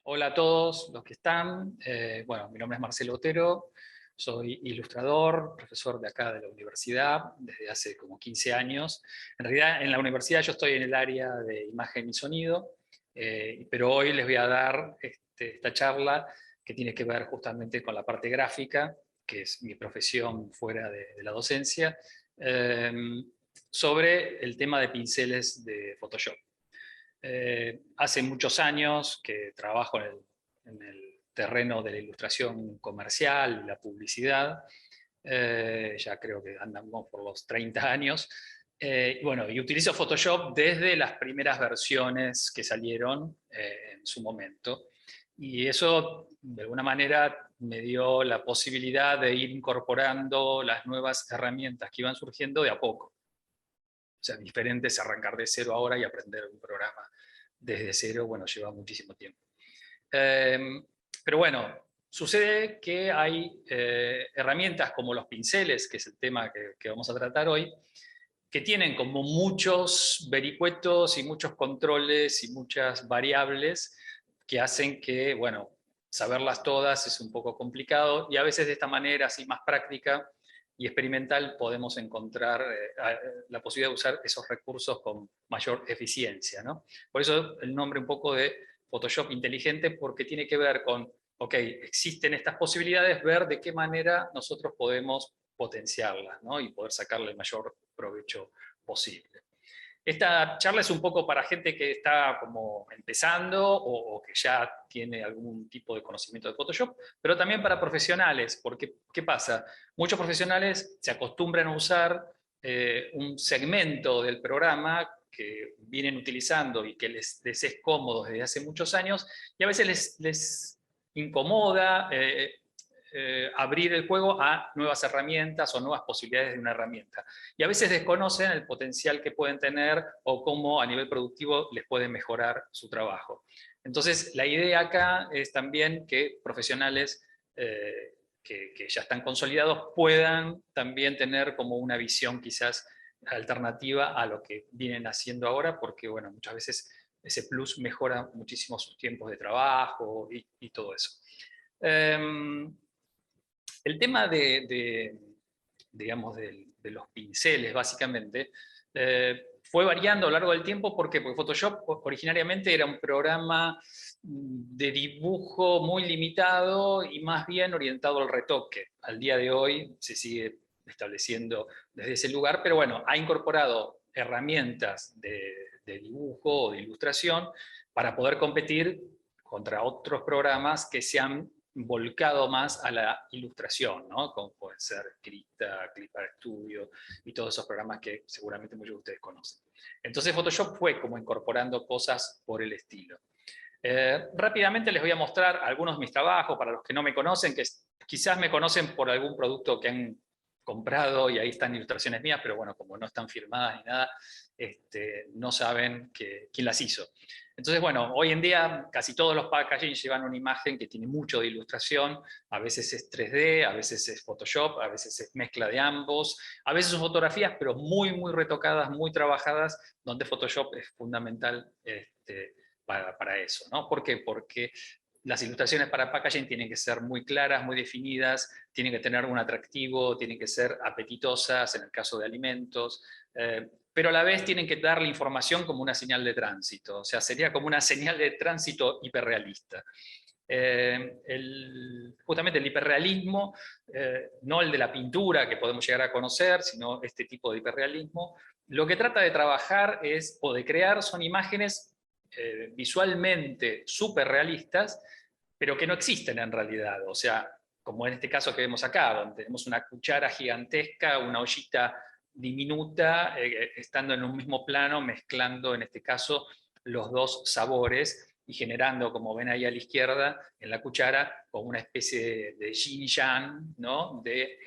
Hola a todos los que están. Bueno, mi nombre es Marcelo Otero, soy ilustrador, profesor de acá de la universidad desde hace como 15 años. En realidad en la universidad yo estoy en el área de imagen y sonido, pero hoy les voy a dar esta charla que tiene que ver justamente con la parte gráfica, que es mi profesión fuera de la docencia, eh, sobre el tema de pinceles de Photoshop. Hace muchos años que trabajo en el terreno de la ilustración comercial, la publicidad, ya creo que andamos por los 30 años, y bueno, y utilizo Photoshop desde las primeras versiones que salieron en su momento, y eso de alguna manera me dio la posibilidad de ir incorporando las nuevas herramientas que iban surgiendo de a poco. O sea, diferente es arrancar de cero ahora y aprender un programa desde cero, bueno, lleva muchísimo tiempo. Pero bueno, sucede que hay herramientas como los pinceles, que es el tema que vamos a tratar hoy, que tienen como muchos vericuetos y muchos controles y muchas variables que hacen que, bueno, saberlas todas es un poco complicado, y a veces de esta manera así más práctica y experimental podemos encontrar la posibilidad de usar esos recursos con mayor eficiencia, ¿no? Por eso el nombre un poco de Photoshop inteligente, porque tiene que ver con, ok, existen estas posibilidades, ver de qué manera nosotros podemos potenciarlas, ¿no? Y poder sacarle el mayor provecho posible. Esta charla es un poco para gente que está como empezando o que ya tiene algún tipo de conocimiento de Photoshop, pero también para profesionales, porque ¿qué pasa? Muchos profesionales se acostumbran a usar un segmento del programa que vienen utilizando y que les es cómodo desde hace muchos años, y a veces les incomoda abrir el juego a nuevas herramientas o nuevas posibilidades de una herramienta. Y a veces desconocen el potencial que pueden tener o cómo a nivel productivo les puede mejorar su trabajo. Entonces, la idea acá es también que profesionales que ya están consolidados puedan también tener como una visión quizás alternativa a lo que vienen haciendo ahora, porque bueno, muchas veces ese plus mejora muchísimo sus tiempos de trabajo y todo eso. El tema digamos, de los pinceles, básicamente, fue variando a lo largo del tiempo. ¿Por qué? Porque Photoshop originariamente era un programa de dibujo muy limitado y más bien orientado al retoque. Al día de hoy se sigue estableciendo desde ese lugar, pero bueno, ha incorporado herramientas de dibujo o de ilustración para poder competir contra otros programas que se han volcado más a la ilustración, ¿no? Como pueden ser Krita, Clipart Studio y todos esos programas que seguramente muchos de ustedes conocen. Entonces Photoshop fue como incorporando cosas por el estilo. Rápidamente les voy a mostrar algunos de mis trabajos para los que no me conocen, que quizás me conocen por algún producto que han comprado y ahí están ilustraciones mías, pero bueno, como no están firmadas ni nada, no saben quién las hizo. Entonces, bueno, hoy en día casi todos los packaging llevan una imagen que tiene mucho de ilustración, a veces es 3D, a veces es Photoshop, a veces es mezcla de ambos, a veces son fotografías, pero muy, muy retocadas, muy trabajadas, donde Photoshop es fundamental para eso, ¿no? ¿Por qué? Porque las ilustraciones para packaging tienen que ser muy claras, muy definidas, tienen que tener un atractivo, tienen que ser apetitosas en el caso de alimentos, pero a la vez tienen que dar la información como una señal de tránsito, o sea, sería como una señal de tránsito hiperrealista. Justamente el hiperrealismo, no el de la pintura que podemos llegar a conocer, sino este tipo de hiperrealismo, lo que trata de trabajar es, o de crear, son imágenes visualmente súper realistas, pero que no existen en realidad. O sea, como en este caso que vemos acá, donde tenemos una cuchara gigantesca, una ollita diminuta, estando en un mismo plano, mezclando en este caso los dos sabores y generando, como ven ahí a la izquierda, en la cuchara, como una especie de yin-yang, ¿no? De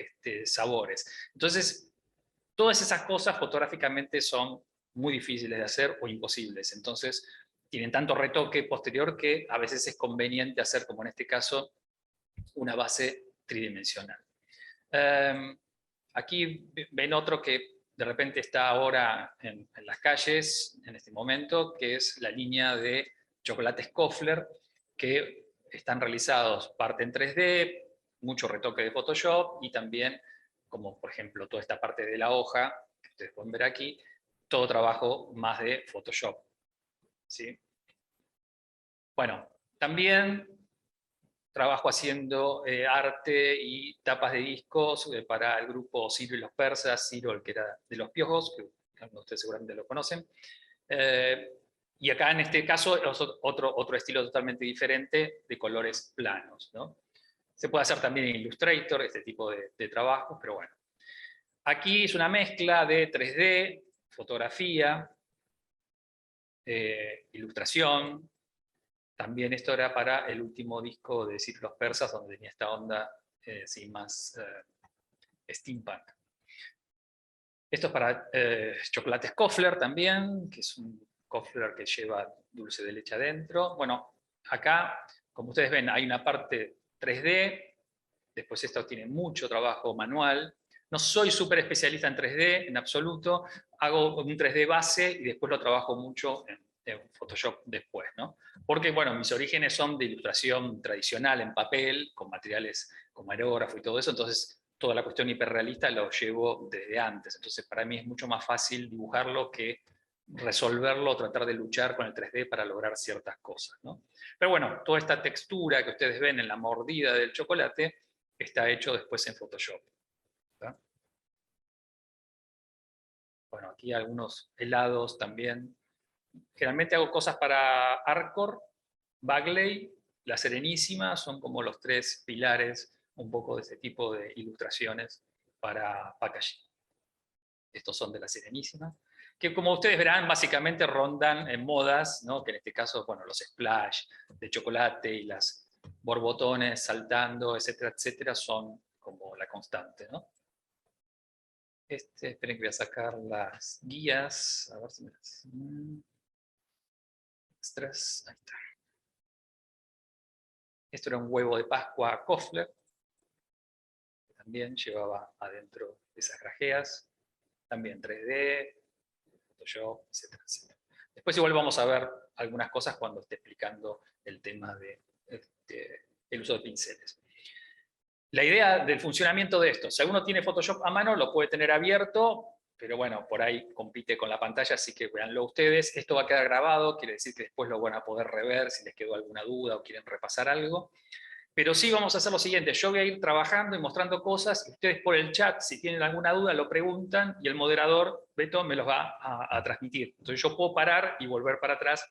sabores. Entonces, todas esas cosas fotográficamente son muy difíciles de hacer o imposibles. Entonces, tienen tanto retoque posterior que a veces es conveniente hacer, como en este caso, una base tridimensional. Aquí ven otro que de repente está ahora en las calles, en este momento, que es la línea de chocolates Koffler, que están realizados parte en 3D, mucho retoque de Photoshop, y también, como por ejemplo toda esta parte de la hoja, que ustedes pueden ver aquí, todo trabajo más de Photoshop. ¿Sí? Bueno, también trabajo haciendo arte y tapas de discos para el grupo Ciro y los Persas, Ciro el que era de los Piojos, que ustedes seguramente lo conocen. Y acá en este caso es otro estilo totalmente diferente de colores planos, ¿no? Se puede hacer también en Illustrator este tipo de trabajos, pero bueno. Aquí es una mezcla de 3D, fotografía, ilustración. También esto era para el último disco de Ciro y los Persas, donde tenía esta onda sin más steampunk. Esto es para chocolates Koffler también, que es un Koffler que lleva dulce de leche adentro. Bueno, acá, como ustedes ven, hay una parte 3D, después esto tiene mucho trabajo manual. No soy súper especialista en 3D, en absoluto. Hago un 3D base y después lo trabajo mucho en Photoshop después, ¿no? Porque, bueno, mis orígenes son de ilustración tradicional en papel, con materiales como aerógrafo y todo eso, entonces toda la cuestión hiperrealista lo llevo desde antes. Entonces para mí es mucho más fácil dibujarlo que resolverlo o tratar de luchar con el 3D para lograr ciertas cosas, ¿no? Pero bueno, toda esta textura que ustedes ven en la mordida del chocolate está hecho después en Photoshop. ¿Tá? Bueno, aquí algunos helados también. Generalmente hago cosas para Arcor, Bagley, La Serenísima, son como los tres pilares un poco de este tipo de ilustraciones para packaging. Estos son de La Serenísima, que como ustedes verán, básicamente rondan en modas, ¿no? Que en este caso, bueno, los splash de chocolate y las borbotones saltando, etcétera, etcétera, son como la constante, ¿no? Esperen que voy a sacar las guías, a ver si me las... Extras, ahí está. Esto era un huevo de Pascua Koffler, que también llevaba adentro esas grajeas, también 3D, Photoshop, etcétera, etcétera. Después igual vamos a ver algunas cosas cuando esté explicando el tema de el uso de pinceles. La idea del funcionamiento de esto, si uno tiene Photoshop a mano, lo puede tener abierto, pero bueno, por ahí compite con la pantalla, así que véanlo ustedes. Esto va a quedar grabado, quiere decir que después lo van a poder rever si les quedó alguna duda o quieren repasar algo. Pero sí vamos a hacer lo siguiente, yo voy a ir trabajando y mostrando cosas, y ustedes por el chat, si tienen alguna duda, lo preguntan, y el moderador, Beto, me los va a transmitir. Entonces yo puedo parar y volver para atrás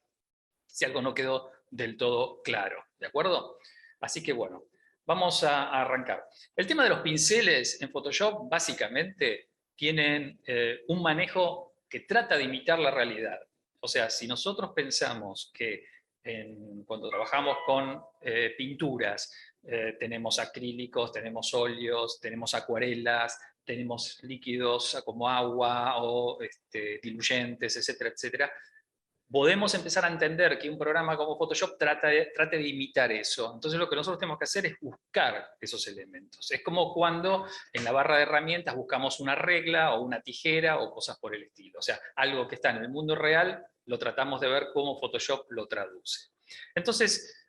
si algo no quedó del todo claro, ¿de acuerdo? Así que bueno, vamos a arrancar. El tema de los pinceles en Photoshop básicamente tienen un manejo que trata de imitar la realidad. O sea, si nosotros pensamos que cuando trabajamos con pinturas, tenemos acrílicos, tenemos óleos, tenemos acuarelas, tenemos líquidos como agua o diluyentes, etcétera, etcétera, podemos empezar a entender que un programa como Photoshop trate de imitar eso. Entonces lo que nosotros tenemos que hacer es buscar esos elementos. Es como cuando en la barra de herramientas buscamos una regla o una tijera o cosas por el estilo. O sea, algo que está en el mundo real, lo tratamos de ver cómo Photoshop lo traduce. Entonces,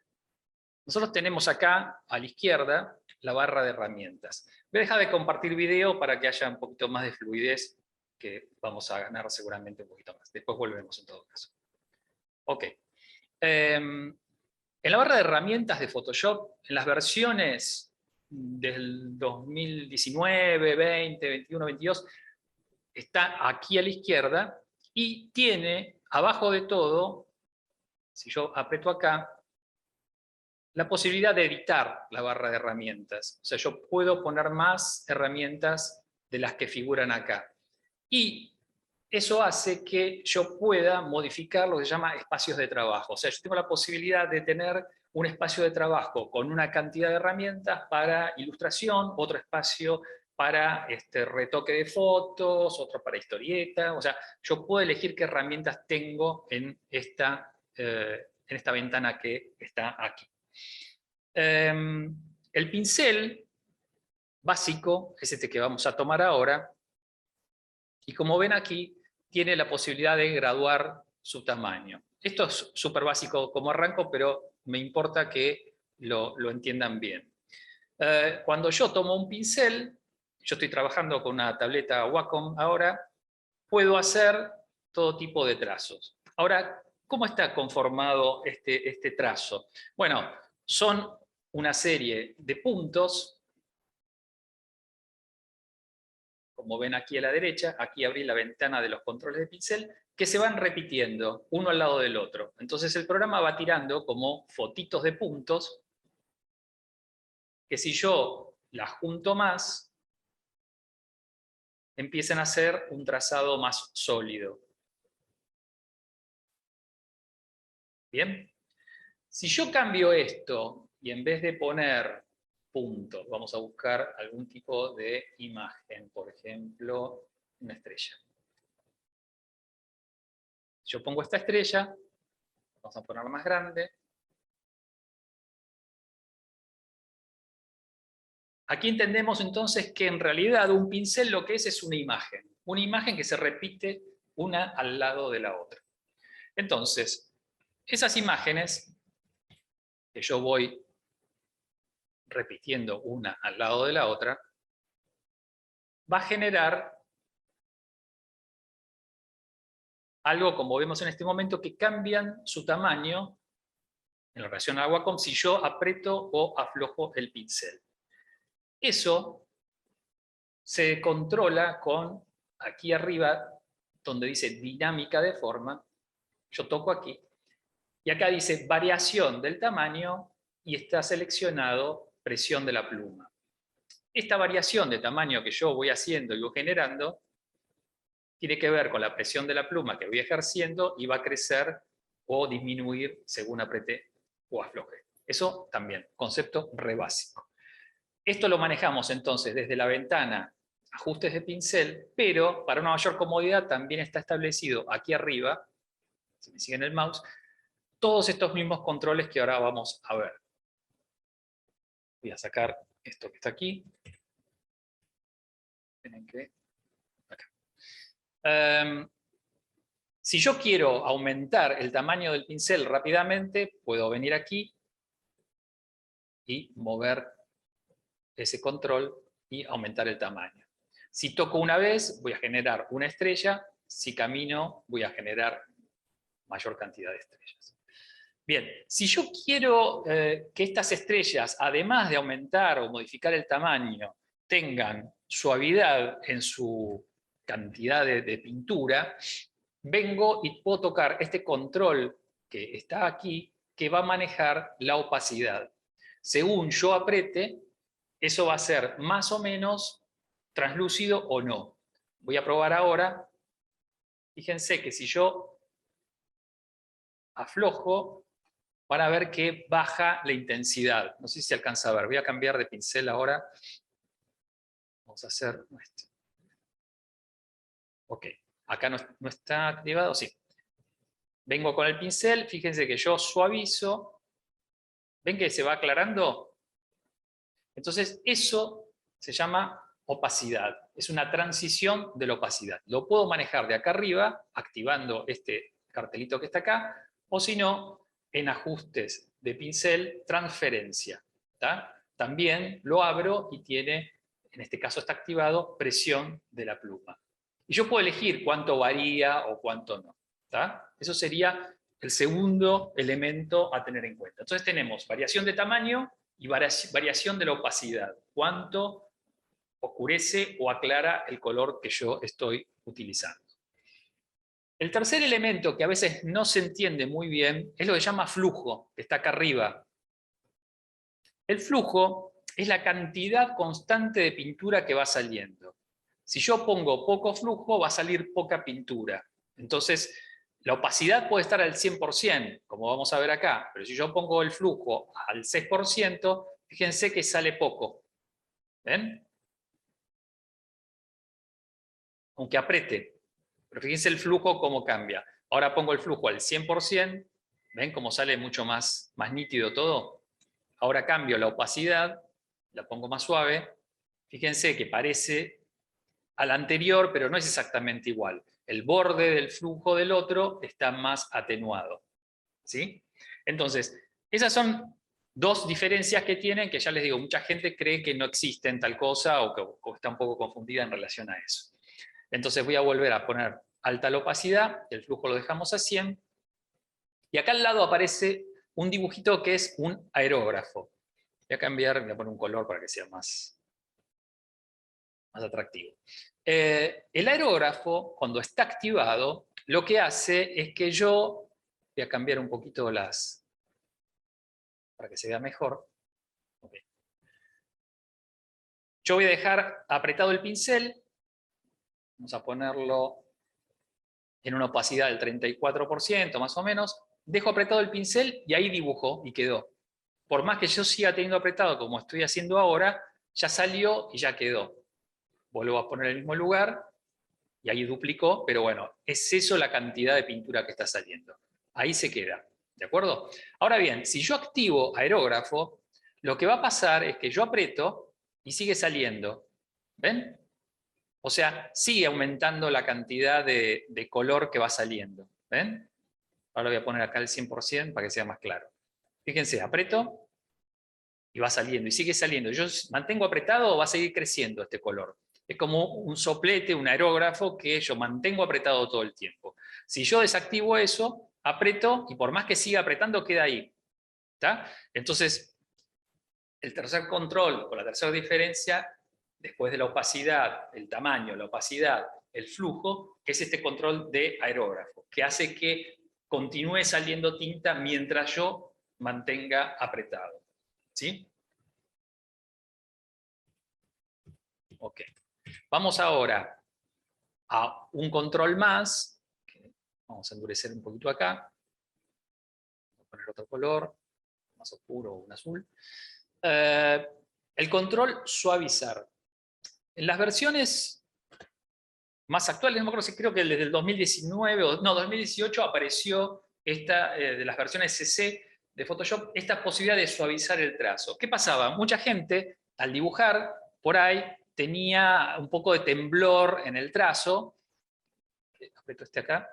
nosotros tenemos acá a la izquierda la barra de herramientas. Voy a dejar de compartir video para que haya un poquito más de fluidez, que vamos a ganar seguramente un poquito más. Después volvemos en todo caso. Ok. En la barra de herramientas de Photoshop, en las versiones del 2019, 20, 21, 22, está aquí a la izquierda y tiene abajo de todo, si yo aprieto acá, la posibilidad de editar la barra de herramientas. O sea, yo puedo poner más herramientas de las que figuran acá. Y eso hace que yo pueda modificar lo que se llama espacios de trabajo. O sea, yo tengo la posibilidad de tener un espacio de trabajo con una cantidad de herramientas para ilustración, otro espacio para retoque de fotos, otro para historieta. O sea, yo puedo elegir qué herramientas tengo en esta ventana que está aquí. El pincel básico es este que vamos a tomar ahora, y como ven aquí, tiene la posibilidad de graduar su tamaño. Esto es súper básico como arranco, pero me importa que lo entiendan bien. Cuando yo tomo un pincel, yo estoy trabajando con una tableta Wacom ahora, puedo hacer todo tipo de trazos. Ahora, ¿cómo está conformado este trazo? Bueno, son una serie de puntos, como ven aquí a la derecha, aquí abrí la ventana de los controles de pincel, que se van repitiendo uno al lado del otro. Entonces el programa va tirando como fotitos de puntos, que si yo las junto más, empiezan a ser un trazado más sólido. ¿Bien? Si yo cambio esto y en vez de poner puntos, vamos a buscar algún tipo de imagen, por ejemplo, una estrella. Yo pongo esta estrella, vamos a ponerla más grande. Aquí entendemos entonces que en realidad un pincel lo que es una imagen que se repite una al lado de la otra. Entonces, esas imágenes que yo voy repitiendo una al lado de la otra, va a generar algo, como vemos en este momento, que cambian su tamaño en relación al Wacom si yo aprieto o aflojo el pincel. Eso se controla con aquí arriba, donde dice dinámica de forma. Yo toco aquí, y acá dice variación del tamaño, y está seleccionado presión de la pluma. Esta variación de tamaño que yo voy haciendo y voy generando, tiene que ver con la presión de la pluma que voy ejerciendo y va a crecer o disminuir según apreté o afloje. Eso también, concepto re básico. Esto lo manejamos entonces desde la ventana ajustes de pincel, pero para una mayor comodidad también está establecido aquí arriba, si me siguen el mouse, todos estos mismos controles que ahora vamos a ver. Voy a sacar esto que está aquí. Tienen que... acá. Si yo quiero aumentar el tamaño del pincel rápidamente, puedo venir aquí y mover ese control y aumentar el tamaño. Si toco una vez, voy a generar una estrella. Si camino, voy a generar mayor cantidad de estrellas. Bien, si yo quiero que estas estrellas, además de aumentar o modificar el tamaño, tengan suavidad en su cantidad de pintura, vengo y puedo tocar este control que está aquí, que va a manejar la opacidad. Según yo apriete, eso va a ser más o menos translúcido o no. Voy a probar ahora. Fíjense que si yo aflojo, van a ver que baja la intensidad. No sé si se alcanza a ver. Voy a cambiar de pincel ahora. Vamos a hacer esto. Ok. Acá no está activado. Sí. Vengo con el pincel. Fíjense que yo suavizo. ¿Ven que se va aclarando? Entonces, eso se llama opacidad. Es una transición de la opacidad. Lo puedo manejar de acá arriba, activando este cartelito que está acá, o si no, en ajustes de pincel, transferencia. ¿Tá? También lo abro y tiene, en este caso está activado, presión de la pluma. Y yo puedo elegir cuánto varía o cuánto no. ¿Tá? Eso sería el segundo elemento a tener en cuenta. Entonces tenemos variación de tamaño y variación de la opacidad. Cuánto oscurece o aclara el color que yo estoy utilizando. El tercer elemento que a veces no se entiende muy bien es lo que se llama flujo, que está acá arriba. El flujo es la cantidad constante de pintura que va saliendo. Si yo pongo poco flujo, va a salir poca pintura. Entonces, la opacidad puede estar al 100%, como vamos a ver acá, pero si yo pongo el flujo al 6%, fíjense que sale poco. ¿Ven? Aunque apriete. Pero fíjense el flujo cómo cambia. Ahora pongo el flujo al 100%, ¿ven cómo sale mucho más nítido todo? Ahora cambio la opacidad, la pongo más suave. Fíjense que parece al anterior, pero no es exactamente igual. el borde del flujo del otro está más atenuado. ¿Sí? Entonces, esas son dos diferencias que tienen, que ya les digo, mucha gente cree que no existen tal cosa o está un poco confundida en relación a eso. Entonces voy a volver a poner alta la opacidad, el flujo lo dejamos a 100, y acá al lado aparece un dibujito que es un aerógrafo. Voy a cambiar, voy a poner un color para que sea más atractivo. El aerógrafo, cuando está activado, lo que hace es que yo, voy a cambiar un poquito para que se vea mejor. Okay. Yo voy a dejar apretado el pincel, vamos a ponerlo en una opacidad del 34% más o menos, dejo apretado el pincel y ahí dibujo y quedó. Por más que yo siga teniendo apretado como estoy haciendo ahora, ya salió y ya quedó. Vuelvo a poner el mismo lugar y ahí duplicó, pero bueno, es eso la cantidad de pintura que está saliendo. Ahí se queda, ¿de acuerdo? Ahora bien, si yo activo aerógrafo, lo que va a pasar es que yo aprieto y sigue saliendo. ¿Ven? O sea, sigue aumentando la cantidad de color que va saliendo. ¿Ven? Ahora voy a poner acá el 100% para que sea más claro. Fíjense, aprieto y va saliendo, y sigue saliendo. Yo mantengo apretado, va a seguir creciendo este color. Es como un soplete, un aerógrafo que yo mantengo apretado todo el tiempo. Si yo desactivo eso, aprieto y por más que siga apretando, queda ahí. ¿Está? Entonces, el tercer control o la tercera diferencia, después de la opacidad, el tamaño, la opacidad, el flujo, es este control de aerógrafo, que hace que continúe saliendo tinta mientras yo mantenga apretado. ¿Sí? Ok. Vamos ahora a un control más. Vamos a endurecer un poquito acá. Voy a poner otro color, más oscuro, un azul. El control suavizar. En las versiones más actuales, no me acuerdo si creo que desde el 2019, o no, 2018 apareció esta, de las versiones CC de Photoshop, esta posibilidad de suavizar el trazo. ¿Qué pasaba? Mucha gente, al dibujar, por ahí, tenía un poco de temblor en el trazo. Aprieto este acá.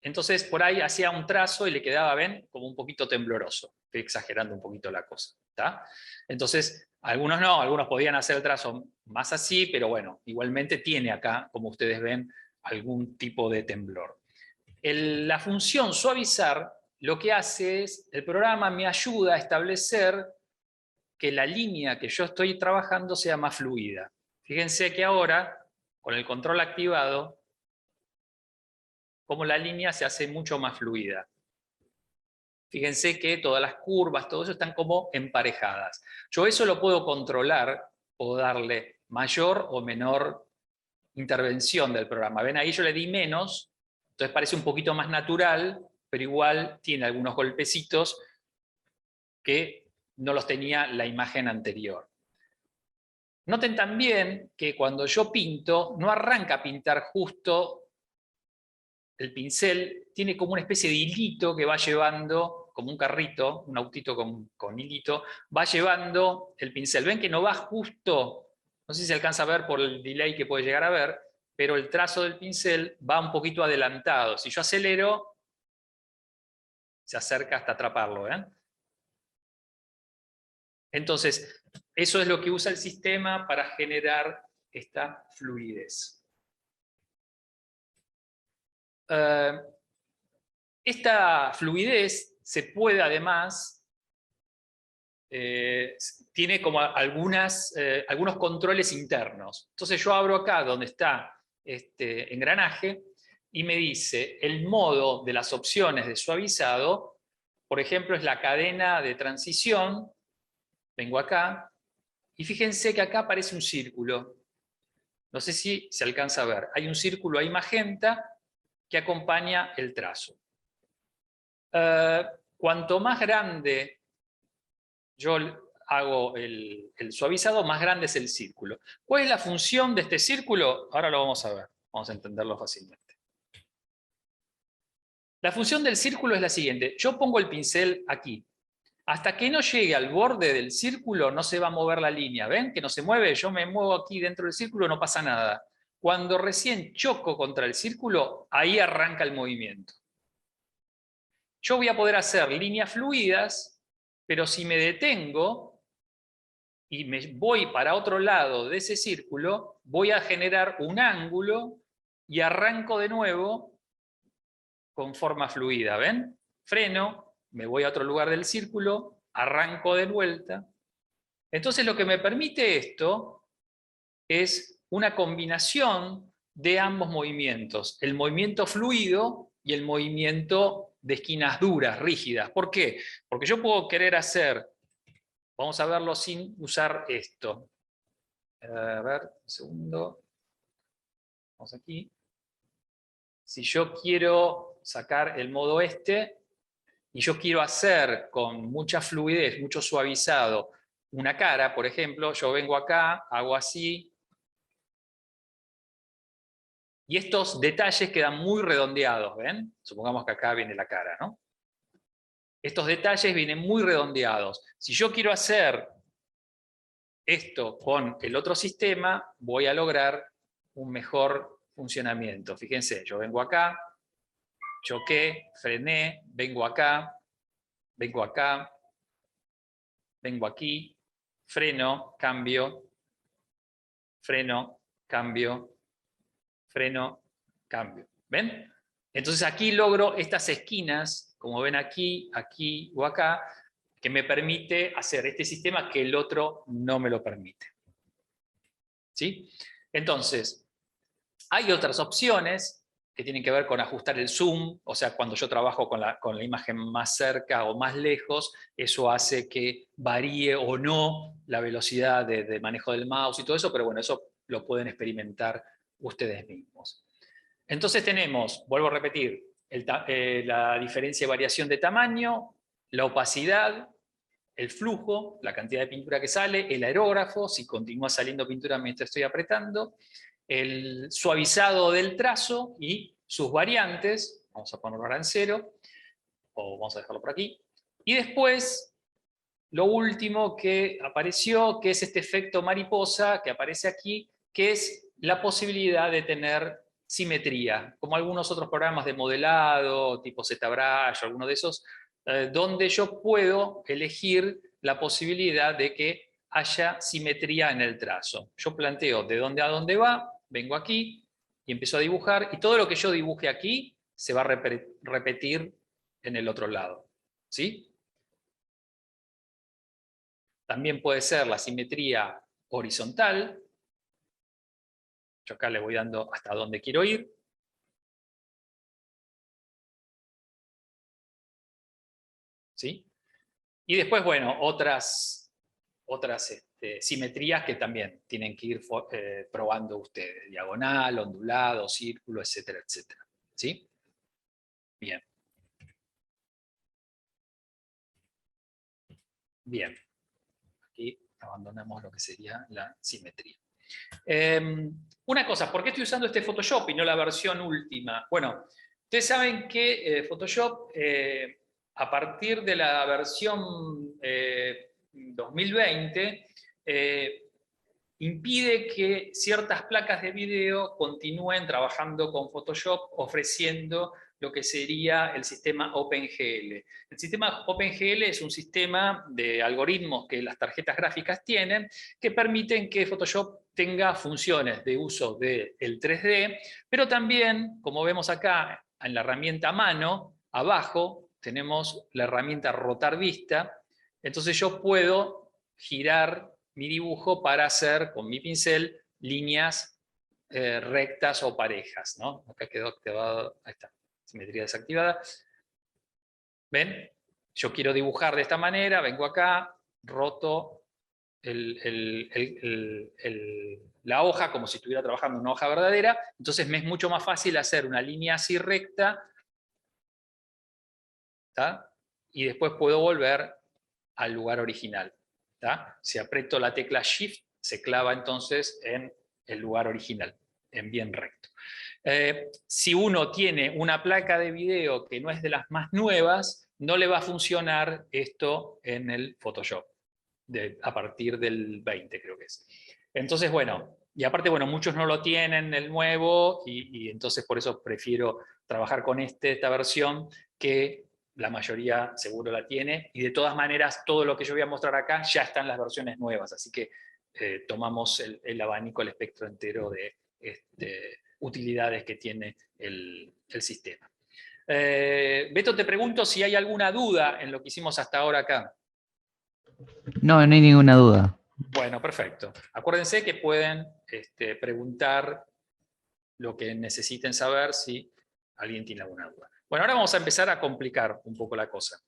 Entonces, por ahí hacía un trazo y le quedaba, ven, como un poquito tembloroso. Estoy exagerando un poquito la cosa. ¿Está? Entonces, algunos no, algunos podían hacer el trazo más así, pero bueno, igualmente tiene acá, como ustedes ven, algún tipo de temblor. La función suavizar lo que hace es, el programa me ayuda a establecer que la línea que yo estoy trabajando sea más fluida. Fíjense que ahora, con el control activado, como la línea se hace mucho más fluida. Fíjense que todas las curvas, todo eso están como emparejadas. Yo eso lo puedo controlar, puedo darle mayor o menor intervención del programa. ¿Ven? Ahí yo le di menos, entonces parece un poquito más natural, pero igual tiene algunos golpecitos que no los tenía la imagen anterior. Noten también que cuando yo pinto, no arranca a pintar justo el pincel, tiene como una especie de hilito que va llevando, como un carrito, un autito con hilito, va llevando el pincel. ¿Ven que no va justo? No sé si se alcanza a ver por el delay que puede llegar a ver, pero el trazo del pincel va un poquito adelantado. Si yo acelero, se acerca hasta atraparlo. Entonces, eso es lo que usa el sistema para generar esta fluidez. Esta fluidez se puede además, tiene como algunos controles internos. Entonces yo abro acá donde está este engranaje y me dice el modo de las opciones de suavizado, por ejemplo es la cadena de transición, vengo acá y fíjense que acá aparece un círculo. No sé si se alcanza a ver. Hay un círculo ahí magenta que acompaña el trazo. Cuanto más grande yo hago el suavizado, más grande es el círculo. ¿Cuál es la función de este círculo? Ahora lo vamos a ver, vamos a entenderlo fácilmente. La función del círculo es la siguiente. Yo pongo el pincel aquí. Hasta que no llegue al borde del círculo no se va a mover la línea. ¿Ven que no se mueve? Yo me muevo aquí dentro del círculo, no pasa nada. Cuando recién choco contra el círculo, ahí arranca el movimiento. Yo voy a poder hacer líneas fluidas, pero si me detengo y me voy para otro lado de ese círculo, voy a generar un ángulo y arranco de nuevo con forma fluida. ¿Ven? Freno, me voy a otro lugar del círculo, arranco de vuelta. Entonces lo que me permite esto es una combinación de ambos movimientos, el movimiento fluido y el movimiento de esquinas duras, rígidas. ¿Por qué? Porque yo puedo querer hacer, vamos a verlo sin usar esto. A ver, un segundo. Vamos aquí. Si yo quiero sacar el modo este, y yo quiero hacer con mucha fluidez, mucho suavizado, una cara, por ejemplo, yo vengo acá, hago así, y estos detalles quedan muy redondeados, ¿ven? Supongamos que acá viene la cara, ¿no? Estos detalles vienen muy redondeados. Si yo quiero hacer esto con el otro sistema, voy a lograr un mejor funcionamiento. Fíjense, yo vengo acá, choqué, frené, vengo acá, vengo acá, vengo aquí, freno, cambio, freno, cambio, freno, cambio. ¿Ven? Entonces aquí logro estas esquinas, como ven aquí, aquí o acá, que me permite hacer este sistema que el otro no me lo permite. ¿Sí? Entonces, hay otras opciones que tienen que ver con ajustar el zoom, o sea, cuando yo trabajo con la imagen más cerca o más lejos, eso hace que varíe o no la velocidad de manejo del mouse y todo eso, pero bueno, eso lo pueden experimentar ustedes mismos. Entonces tenemos, vuelvo a repetir, la diferencia de variación de tamaño, la opacidad, el flujo, la cantidad de pintura que sale, el aerógrafo, si continúa saliendo pintura mientras estoy apretando, el suavizado del trazo y sus variantes, vamos a ponerlo ahora en 0, o vamos a dejarlo por aquí, y después lo último que apareció, que es este efecto mariposa que aparece aquí, que es la posibilidad de tener simetría, como algunos otros programas de modelado, tipo ZBrush, alguno de esos, donde yo puedo elegir la posibilidad de que haya simetría en el trazo. Yo planteo de dónde a dónde va, vengo aquí y empiezo a dibujar, y todo lo que yo dibuje aquí se va a repetir en el otro lado. ¿Sí? También puede ser la simetría horizontal. Yo acá le voy dando hasta dónde quiero ir. ¿Sí? Y después, bueno, otras simetrías que también tienen que ir probando ustedes. Diagonal, ondulado, círculo, etcétera, etcétera. ¿Sí? Bien. Bien. Aquí abandonamos lo que sería la simetría. Una cosa, ¿por qué estoy usando este Photoshop y no la versión última? Bueno, ustedes saben que Photoshop, a partir de la versión 2020, impide que ciertas placas de video continúen trabajando con Photoshop ofreciendo lo que sería el sistema OpenGL. El sistema OpenGL es un sistema de algoritmos que las tarjetas gráficas tienen que permiten que Photoshop tenga funciones de uso del 3D, pero también, como vemos acá en la herramienta mano, abajo tenemos la herramienta rotar vista, entonces yo puedo girar mi dibujo para hacer con mi pincel líneas rectas o parejas, ¿no? Acá quedó activado, ahí está, simetría desactivada. ¿Ven? Yo quiero dibujar de esta manera, vengo acá, roto la hoja como si estuviera trabajando en una hoja verdadera, entonces me es mucho más fácil hacer una línea así recta, ¿tá? Y después puedo volver al lugar original. ¿Tá? Si aprieto la tecla Shift, se clava entonces en el lugar original, en bien recto. Si uno tiene una placa de video que no es de las más nuevas, no le va a funcionar esto en el Photoshop, a partir del 20 creo que es. Entonces, bueno, Y aparte, bueno, muchos no lo tienen, el nuevo, y entonces por eso prefiero trabajar con esta versión, que la mayoría seguro la tiene, y de todas maneras todo lo que yo voy a mostrar acá ya está en las versiones nuevas, así que tomamos el abanico, el espectro entero de utilidades que tiene el sistema. Beto, te pregunto si hay alguna duda en lo que hicimos hasta ahora acá. No, no hay ninguna duda. Bueno, perfecto. Acuérdense que pueden preguntar lo que necesiten saber si alguien tiene alguna duda. Bueno, ahora vamos a empezar a complicar un poco la cosa.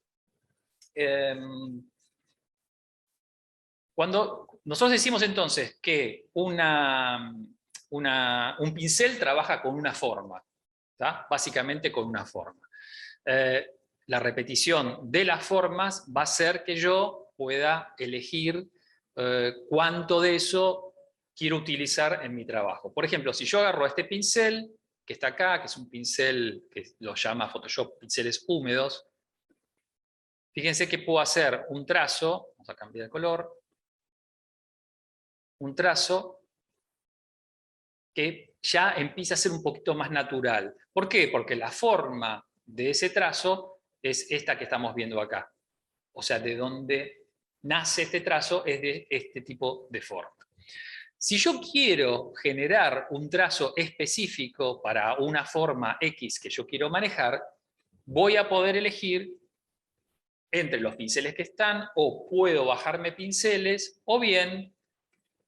Cuando nosotros decimos entonces que un pincel trabaja con una forma, ¿tá? Básicamente con una forma. La repetición de las formas va a hacer que yo pueda elegir cuánto de eso quiero utilizar en mi trabajo. Por ejemplo, si yo agarro este pincel que está acá, que es un pincel que lo llama Photoshop pinceles húmedos, fíjense que puedo hacer un trazo, vamos a cambiar el color, un trazo que ya empieza a ser un poquito más natural. ¿Por qué? Porque la forma de ese trazo es esta que estamos viendo acá. O sea, de donde nace este trazo es de este tipo de forma. Si yo quiero generar un trazo específico para una forma X que yo quiero manejar, voy a poder elegir entre los pinceles que están, o puedo bajarme pinceles, o bien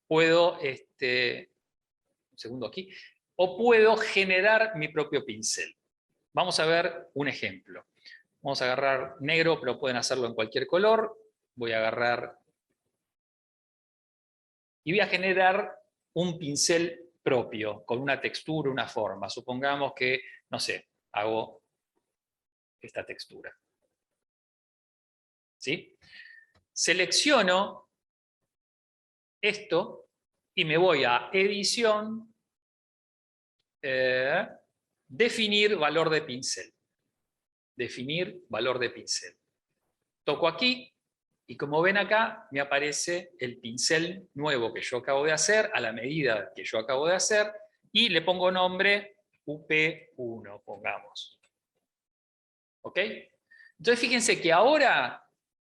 puedo, un segundo aquí, o puedo generar mi propio pincel. Vamos a ver un ejemplo. Vamos a agarrar negro, pero pueden hacerlo en cualquier color. Voy a agarrar y voy a generar un pincel propio, con una textura, una forma. Supongamos que, no sé, hago esta textura. ¿Sí? Selecciono esto y me voy a edición, definir valor de pincel. Definir valor de pincel. Toco aquí y como ven acá me aparece el pincel nuevo que yo acabo de hacer a la medida que yo acabo de hacer y le pongo nombre UP1, pongamos. ¿Ok? Entonces fíjense que ahora,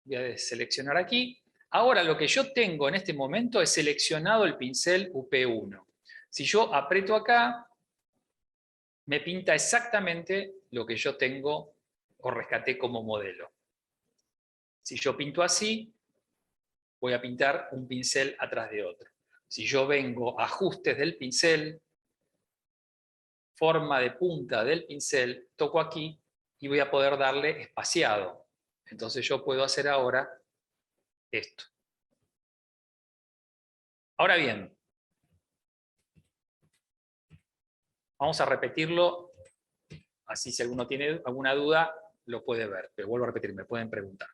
voy a seleccionar aquí, ahora lo que yo tengo en este momento es seleccionado el pincel UP1. Si yo aprieto acá, me pinta exactamente lo que yo tengo o rescaté como modelo. Si yo pinto así, voy a pintar un pincel atrás de otro. Si yo vengo a ajustes del pincel, forma de punta del pincel, toco aquí y voy a poder darle espaciado. Entonces yo puedo hacer ahora esto. Ahora bien, vamos a repetirlo, así si alguno tiene alguna duda lo puede ver, pero vuelvo a repetir, me pueden preguntar.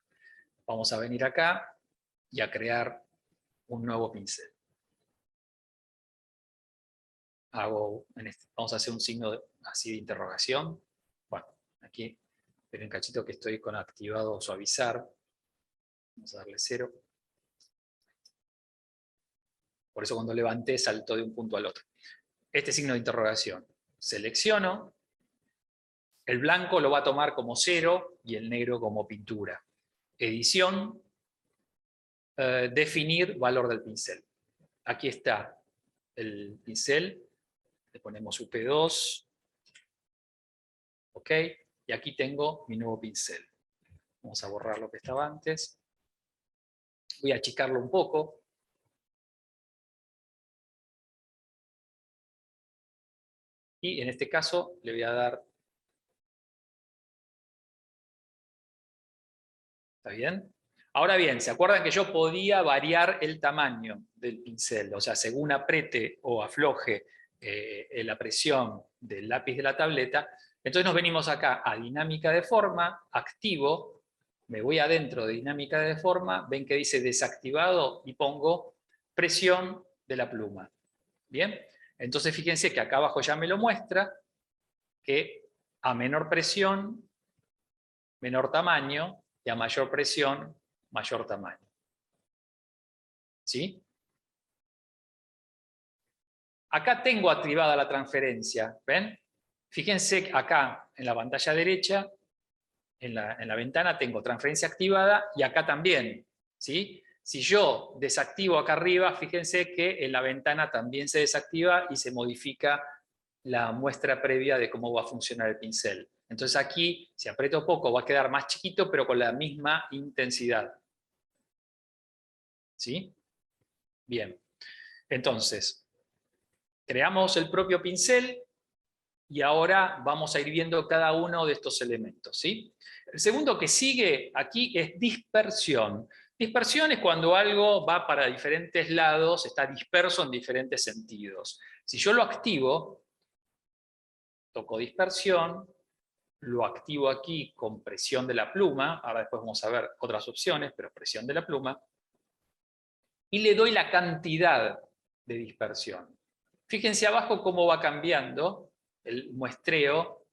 Vamos a venir acá y a crear un nuevo pincel. Vamos a hacer un signo así de interrogación. Bueno, aquí, pero en cachito que estoy con activado suavizar. Vamos a darle 0. Por eso cuando levanté saltó de un punto al otro. Este signo de interrogación. Selecciono. El blanco lo va a tomar como 0 y el negro como pintura. Edición. Definir valor del pincel. Aquí está el pincel. Le ponemos UP2. ¿Ok? Y aquí tengo mi nuevo pincel. Vamos a borrar lo que estaba antes. Voy a achicarlo un poco. Y en este caso le voy a dar... ¿Está bien? Ahora bien, ¿se acuerdan que yo podía variar el tamaño del pincel? O sea, según apriete o afloje la presión del lápiz de la tableta, entonces nos venimos acá a dinámica de forma, activo, me voy adentro de dinámica de forma, ven que dice desactivado y pongo presión de la pluma. ¿Bien? Entonces fíjense que acá abajo ya me lo muestra, que a menor presión, menor tamaño, y a mayor presión, mayor tamaño. ¿Sí? Acá tengo activada la transferencia, ¿ven? Fíjense acá en la pantalla derecha, en la ventana tengo transferencia activada y acá también, ¿sí? Si yo desactivo acá arriba, fíjense que en la ventana también se desactiva y se modifica la muestra previa de cómo va a funcionar el pincel. Entonces aquí, si aprieto poco, va a quedar más chiquito, pero con la misma intensidad. ¿Sí? Bien. Entonces, creamos el propio pincel y ahora vamos a ir viendo cada uno de estos elementos, ¿sí? El segundo que sigue aquí es dispersión. Dispersión es cuando algo va para diferentes lados, está disperso en diferentes sentidos. Si yo lo activo, toco dispersión, lo activo aquí con presión de la pluma, ahora después vamos a ver otras opciones, pero presión de la pluma, y le doy la cantidad de dispersión. Fíjense abajo cómo va cambiando el muestreo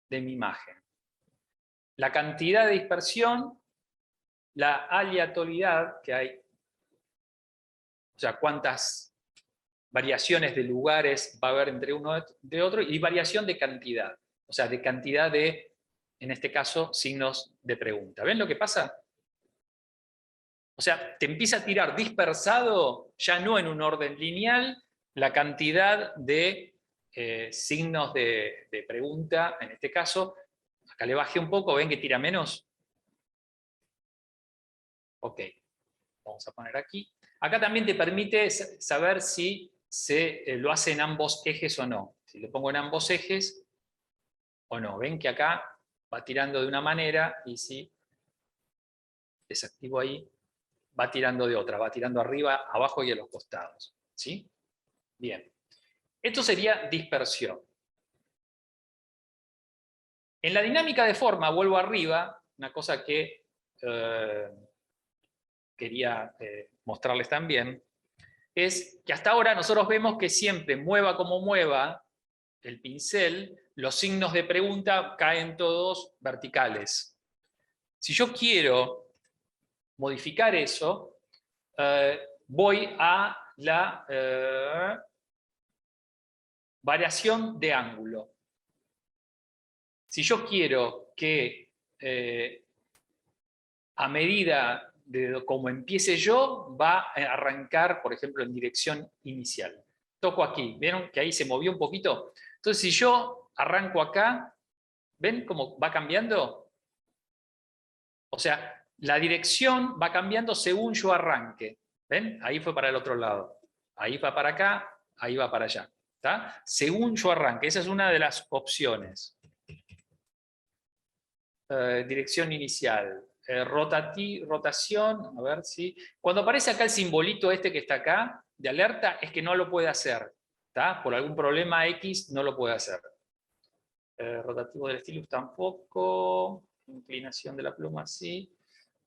de mi imagen. La cantidad de dispersión, la aleatoriedad que hay, o sea, cuántas variaciones de lugares va a haber entre uno de otro, y variación de cantidad, o sea, de cantidad de, en este caso, signos de pregunta. ¿Ven lo que pasa? O sea, te empieza a tirar dispersado, ya no en un orden lineal, la cantidad de signos de pregunta, en este caso. Acá le bajé un poco, ¿ven que tira menos? Ok, vamos a poner aquí. Acá también te permite saber si lo hace en ambos ejes o no. Si lo pongo en ambos ejes o no. Ven que acá va tirando de una manera y si desactivo ahí, va tirando de otra. Va tirando arriba, abajo y a los costados. ¿Sí? Bien. Esto sería dispersión. En la dinámica de forma, vuelvo arriba, una cosa que quería mostrarles también, es que hasta ahora nosotros vemos que siempre, mueva como mueva el pincel, los signos de pregunta caen todos verticales. Si yo quiero modificar eso, voy a la variación de ángulo. Si yo quiero que a medida de cómo empiece yo, va a arrancar, por ejemplo, en dirección inicial. Toco aquí, ¿vieron que ahí se movió un poquito? Entonces, si yo arranco acá, ¿ven cómo va cambiando? O sea, la dirección va cambiando según yo arranque. ¿Ven? Ahí fue para el otro lado. Ahí va para acá, ahí va para allá. ¿Está? Según yo arranque. Esa es una de las opciones. Dirección inicial. Rotación, a ver si... Cuando aparece acá el simbolito este que está acá, de alerta, es que no lo puede hacer. ¿Está? Por algún problema X no lo puede hacer. Rotativo del stylus tampoco. Inclinación de la pluma, sí.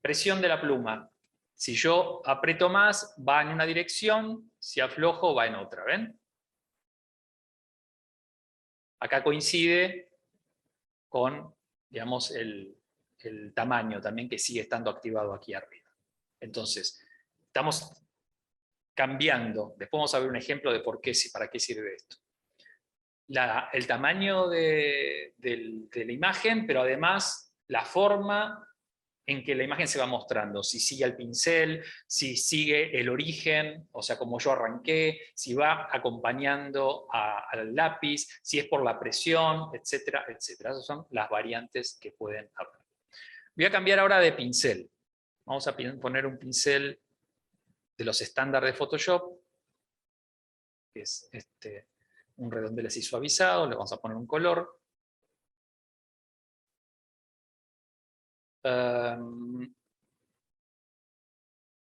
Presión de la pluma. Si yo aprieto más, va en una dirección, si aflojo, va en otra. ¿Ven? Acá coincide con, digamos, el tamaño también que sigue estando activado aquí arriba. Entonces, estamos cambiando. Después vamos a ver un ejemplo de por qué, para qué sirve esto. El tamaño de la imagen, pero además la forma en que la imagen se va mostrando, si sigue al pincel, si sigue el origen, o sea, como yo arranqué, si va acompañando al lápiz, si es por la presión, etcétera, etcétera. Esas son las variantes que pueden haber. Voy a cambiar ahora de pincel. Vamos a poner un pincel de los estándares de Photoshop, que es un redondel así suavizado, le vamos a poner un color.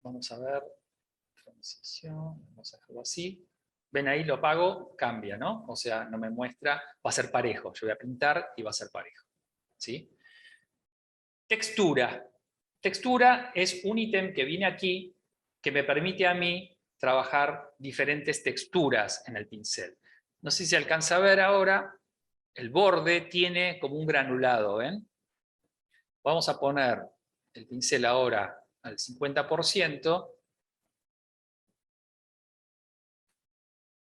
Vamos a ver, transición, vamos a dejarlo así. Ven ahí, lo apago, cambia, ¿no? O sea, no me muestra, va a ser parejo. Yo voy a pintar y va a ser parejo. ¿Sí? Textura. Textura es un ítem que viene aquí que me permite a mí trabajar diferentes texturas en el pincel. No sé si se alcanza a ver ahora, el borde tiene como un granulado, ¿ven? Vamos a poner el pincel ahora al 50%.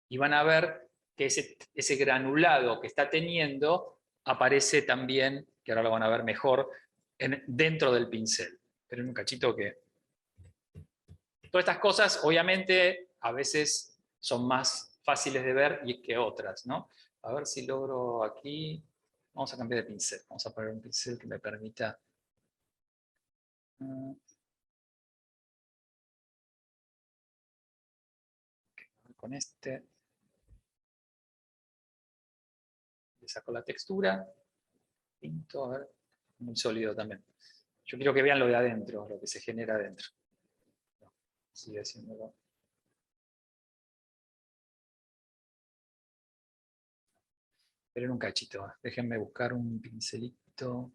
y van a ver que ese granulado que está teniendo aparece también, que ahora lo van a ver mejor, dentro del pincel. Esperen un cachito que... Todas estas cosas, obviamente, a veces son más fáciles de ver que otras, ¿no? A ver si logro aquí... Vamos a cambiar de pincel. Vamos a poner un pincel que me permita... Con este... Le saco la textura. Pinto, a ver... Muy sólido también. Yo quiero que vean lo de adentro, lo que se genera adentro. Sigue haciéndolo. Esperen un cachito, déjenme buscar un pincelito.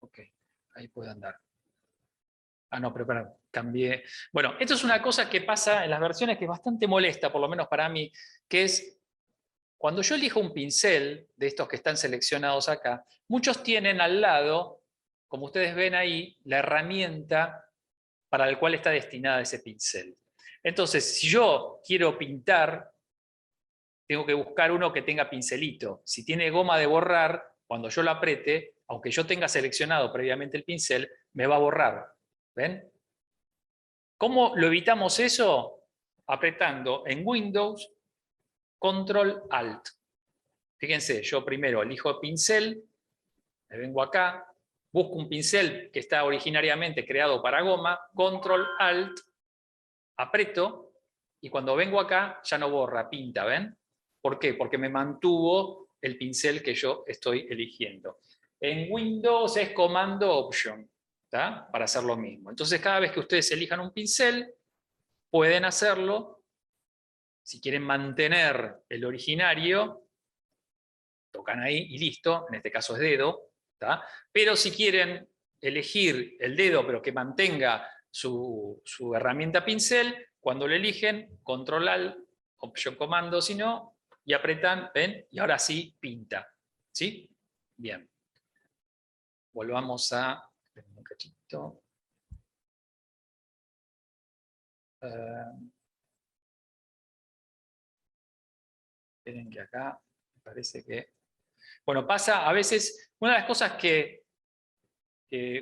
Ok, ahí puede andar. Ah, no, pero perdón, cambié. Bueno, esto es una cosa que pasa en las versiones que es bastante molesta, por lo menos para mí, que es cuando yo elijo un pincel de estos que están seleccionados acá, muchos tienen al lado, como ustedes ven ahí, la herramienta para la cual está destinada ese pincel. Entonces, si yo quiero pintar, tengo que buscar uno que tenga pincelito. Si tiene goma de borrar, cuando yo lo apriete, aunque yo tenga seleccionado previamente el pincel, me va a borrar. ¿Ven? ¿Cómo lo evitamos eso? Apretando en Windows, Control Alt. Fíjense, yo primero elijo pincel, me vengo acá, busco un pincel que está originariamente creado para goma, Control Alt, aprieto, y cuando vengo acá ya no borra, pinta, ¿ven? ¿Por qué? Porque me mantuvo el pincel que yo estoy eligiendo. En Windows es Comando Option, ¿tá? Para hacer lo mismo. Entonces cada vez que ustedes elijan un pincel, pueden hacerlo. Si quieren mantener el originario, tocan ahí y listo, en este caso es dedo, ¿tá? Pero si quieren elegir el dedo pero que mantenga su herramienta pincel, cuando lo eligen, Control Alt, Opción Comando si no, y apretan, ¿ven? Y ahora sí pinta, ¿sí? Bien. Volvamos a... un cachito. Esperen que acá me parece que... Bueno, pasa a veces, una de las cosas que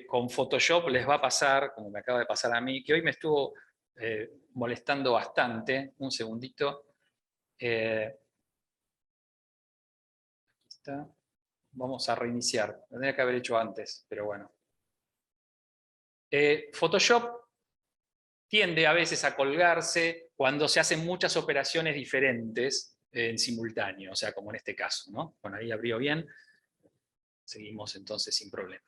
con Photoshop les va a pasar, como me acaba de pasar a mí, que hoy me estuvo molestando bastante, un segundito. Aquí está. Vamos a reiniciar, lo tendría que haber hecho antes, pero bueno. Photoshop tiende a veces a colgarse cuando se hacen muchas operaciones diferentes en simultáneo, o sea, como en este caso, ¿no? Bueno, ahí abrió bien. Seguimos entonces sin problema.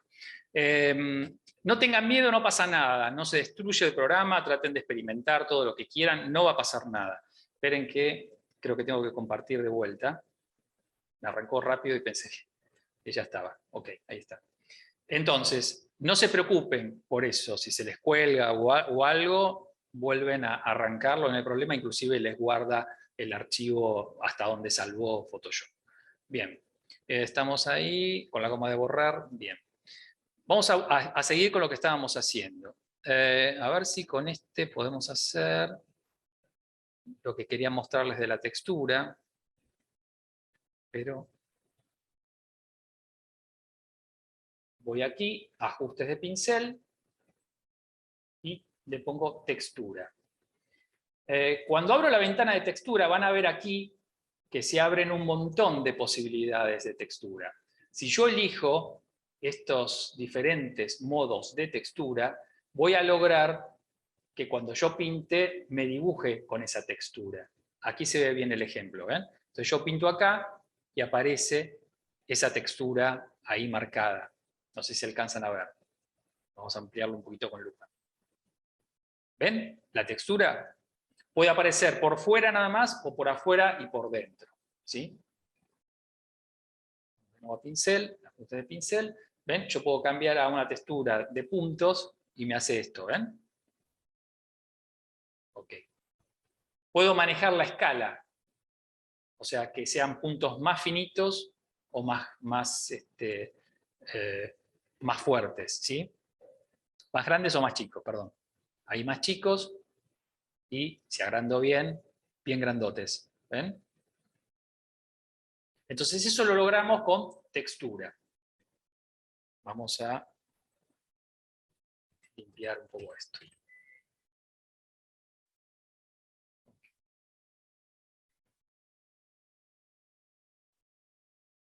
No tengan miedo, no pasa nada, no se destruye el programa, traten de experimentar todo lo que quieran, no va a pasar nada. Esperen que creo que tengo que compartir de vuelta. Me arrancó rápido y pensé que ya estaba. Ok, ahí está. Entonces, no se preocupen por eso, si se les cuelga o algo, vuelven a arrancarlo, no hay problema, inclusive les guarda el archivo hasta donde salvó Photoshop. Bien, estamos ahí con la goma de borrar, bien. Vamos a seguir con lo que estábamos haciendo. A ver si con este podemos hacer lo que quería mostrarles de la textura, pero voy aquí, ajustes de pincel, y le pongo textura. Cuando abro la ventana de textura van a ver aquí que se abren un montón de posibilidades de textura. Si yo elijo estos diferentes modos de textura, voy a lograr que cuando yo pinte me dibuje con esa textura. Aquí se ve bien el ejemplo, ¿ven? Entonces yo pinto acá y aparece esa textura ahí marcada. No sé si alcanzan a ver. Vamos a ampliarlo un poquito con lupa. ¿Ven? La textura puede aparecer por fuera nada más o por afuera y por dentro. ¿Sí? Nuevo pincel, ajuste de pincel. ¿Ven? Yo puedo cambiar a una textura de puntos y me hace esto. ¿Ven? Ok. Puedo manejar la escala. O sea, que sean puntos más finitos o más más fuertes, ¿sí? Más grandes o más chicos, perdón. Hay más chicos y si agrando bien, bien grandotes. ¿Ven? Entonces eso lo logramos con textura. Vamos a limpiar un poco esto.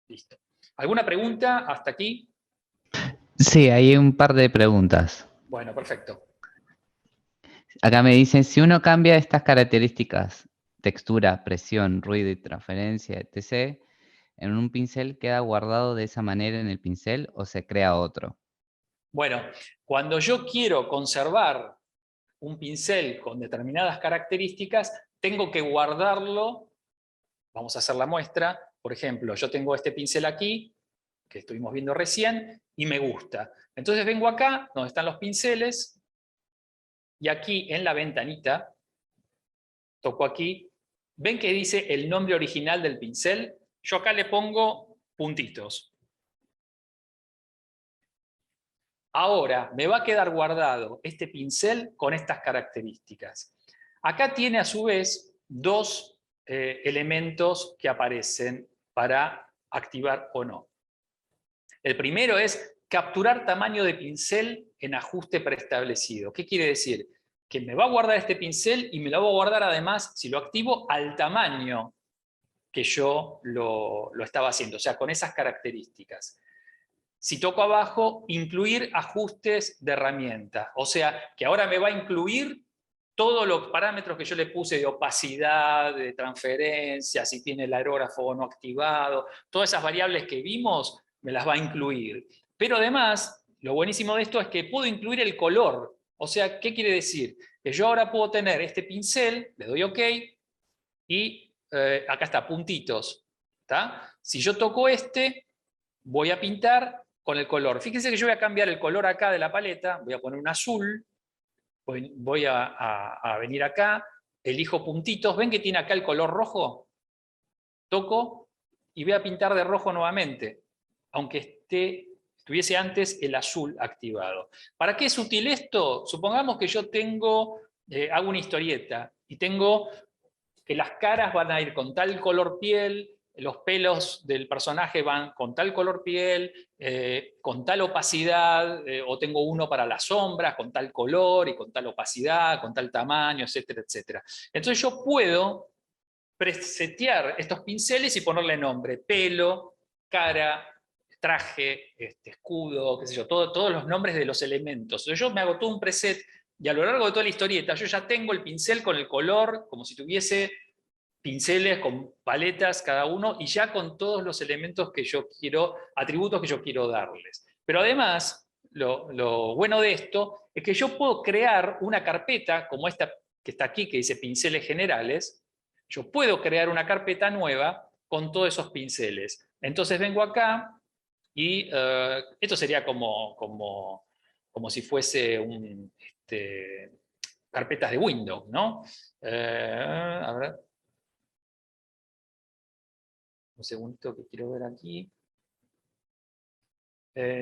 Listo. ¿Alguna pregunta hasta aquí? Sí, hay un par de preguntas. Bueno, perfecto. Acá me dicen, si uno cambia estas características, textura, presión, ruido y transferencia, etc., ¿en un pincel queda guardado de esa manera en el pincel o se crea otro? Bueno, cuando yo quiero conservar un pincel con determinadas características, tengo que guardarlo. Vamos a hacer la muestra. Por ejemplo, yo tengo este pincel aquí, que estuvimos viendo recién, y me gusta. Entonces vengo acá, donde están los pinceles, y aquí en la ventanita, toco aquí, ¿ven que dice el nombre original del pincel? Yo acá le pongo puntitos. Ahora me va a quedar guardado este pincel con estas características. Acá tiene a su vez dos elementos que aparecen para activar o no. El primero es capturar tamaño de pincel en ajuste preestablecido. ¿Qué quiere decir? Que me va a guardar este pincel y me lo va a guardar además, si lo activo, al tamaño que yo lo estaba haciendo, o sea, con esas características. Si toco abajo, incluir ajustes de herramienta. O sea, que ahora me va a incluir todos los parámetros que yo le puse de opacidad, de transferencia, si tiene el aerógrafo o no activado, todas esas variables que vimos, me las va a incluir. Pero además, lo buenísimo de esto es que puedo incluir el color. O sea, ¿qué quiere decir? Que yo ahora puedo tener este pincel, le doy OK, y acá está, puntitos. ¿Tá? Si yo toco este, voy a pintar con el color. Fíjense que yo voy a cambiar el color acá de la paleta, voy a poner un azul, voy a venir acá, elijo puntitos, ¿ven que tiene acá el color rojo? Toco y voy a pintar de rojo nuevamente, aunque estuviese antes el azul activado. ¿Para qué es útil esto? Supongamos que yo hago una historieta y tengo que las caras van a ir con tal color piel, los pelos del personaje van con tal color piel, con tal opacidad, o tengo uno para las sombras, con tal color y con tal opacidad, con tal tamaño, etcétera, etcétera. Entonces yo puedo presetear estos pinceles y ponerle nombre, pelo, cara, traje, escudo, qué sé yo, todos los nombres de los elementos. Entonces yo me hago todo un preset y a lo largo de toda la historieta yo ya tengo el pincel con el color, como si tuviese pinceles con paletas cada uno y ya con todos los elementos que yo quiero, atributos que yo quiero darles. Pero además, lo bueno de esto es que yo puedo crear una carpeta como esta que está aquí, que dice pinceles generales. Yo puedo crear una carpeta nueva con todos esos pinceles. Entonces vengo acá y esto sería como si fuese carpetas de Windows, ¿no? A ver, un segundito que quiero ver aquí.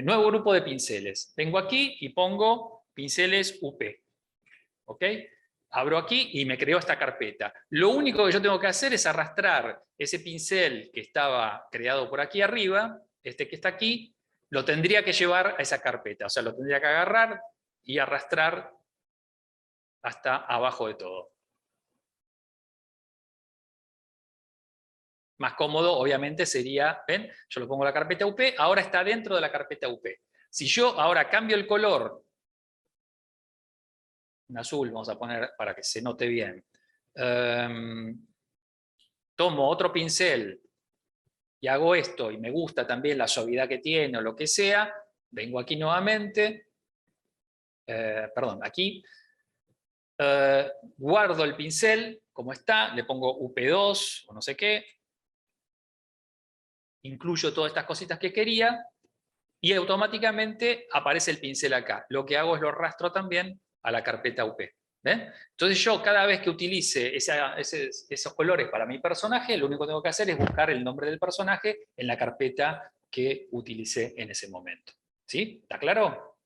Nuevo grupo de pinceles. Vengo aquí y pongo pinceles UP. ¿Ok? Abro aquí y me creo esta carpeta. Lo único que yo tengo que hacer es arrastrar ese pincel que estaba creado por aquí arriba, este que está aquí, lo tendría que llevar a esa carpeta. O sea, lo tendría que agarrar y arrastrar hasta abajo de todo. Más cómodo, obviamente, sería, ¿ven? Yo lo pongo en la carpeta UP, ahora está dentro de la carpeta UP. Si yo ahora cambio el color, un azul, vamos a poner para que se note bien, tomo otro pincel y hago esto, y me gusta también la suavidad que tiene o lo que sea, vengo aquí nuevamente, perdón, aquí, guardo el pincel como está, le pongo UP2 o no sé qué, incluyo todas estas cositas que quería, y automáticamente aparece el pincel acá. Lo que hago es lo arrastro también a la carpeta UP. ¿Ven? Entonces yo cada vez que utilice esos colores para mi personaje, lo único que tengo que hacer es buscar el nombre del personaje en la carpeta que utilicé en ese momento. ¿Sí? ¿Está claro?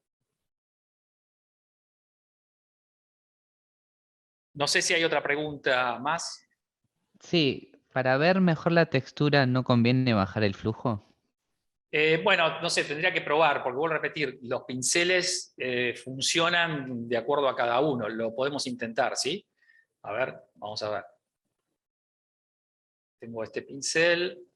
No sé si hay otra pregunta más. Sí, para ver mejor la textura, ¿no conviene bajar el flujo? Bueno, no sé, tendría que probar, porque vuelvo a repetir, los pinceles funcionan de acuerdo a cada uno. Lo podemos intentar, ¿sí? A ver, vamos a ver. Tengo este pincel,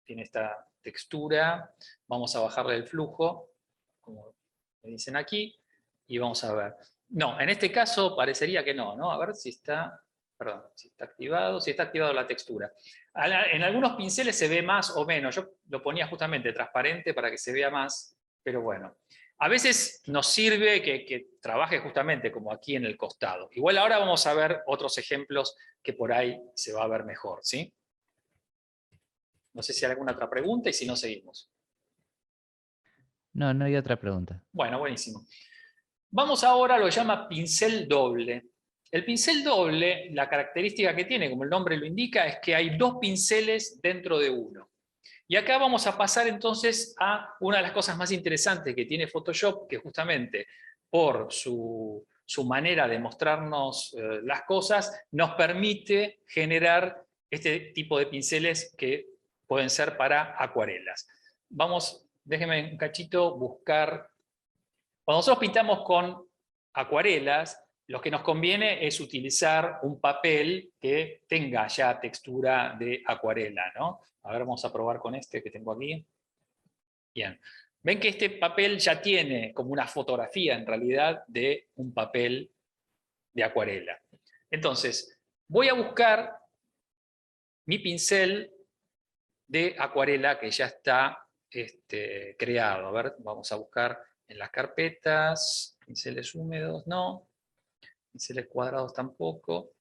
tiene esta textura. Vamos a bajarle el flujo, como me dicen aquí, y vamos a ver. No, en este caso parecería que no, ¿no? A ver si está, perdón, si está activado la textura. En algunos pinceles se ve más o menos. Yo lo ponía justamente transparente para que se vea más, pero bueno. A veces nos sirve que trabaje justamente como aquí en el costado. Igual ahora vamos a ver otros ejemplos que por ahí se va a ver mejor, ¿sí? No sé si hay alguna otra pregunta y si no, seguimos. No, no hay otra pregunta. Bueno, buenísimo. Vamos ahora a lo que llama pincel doble. El pincel doble, la característica que tiene, como el nombre lo indica, es que hay dos pinceles dentro de uno. Y acá vamos a pasar entonces a una de las cosas más interesantes que tiene Photoshop, que justamente por su manera de mostrarnos las cosas, nos permite generar este tipo de pinceles que pueden ser para acuarelas. Vamos, déjenme un cachito buscar. Cuando nosotros pintamos con acuarelas, lo que nos conviene es utilizar un papel que tenga ya textura de acuarela, ¿no? A ver, vamos a probar con este que tengo aquí. Bien. Ven que este papel ya tiene como una fotografía en realidad de un papel de acuarela. Entonces, voy a buscar mi pincel de acuarela que ya está creado. A ver, vamos a buscar en las carpetas, pinceles húmedos, no, pinceles cuadrados tampoco,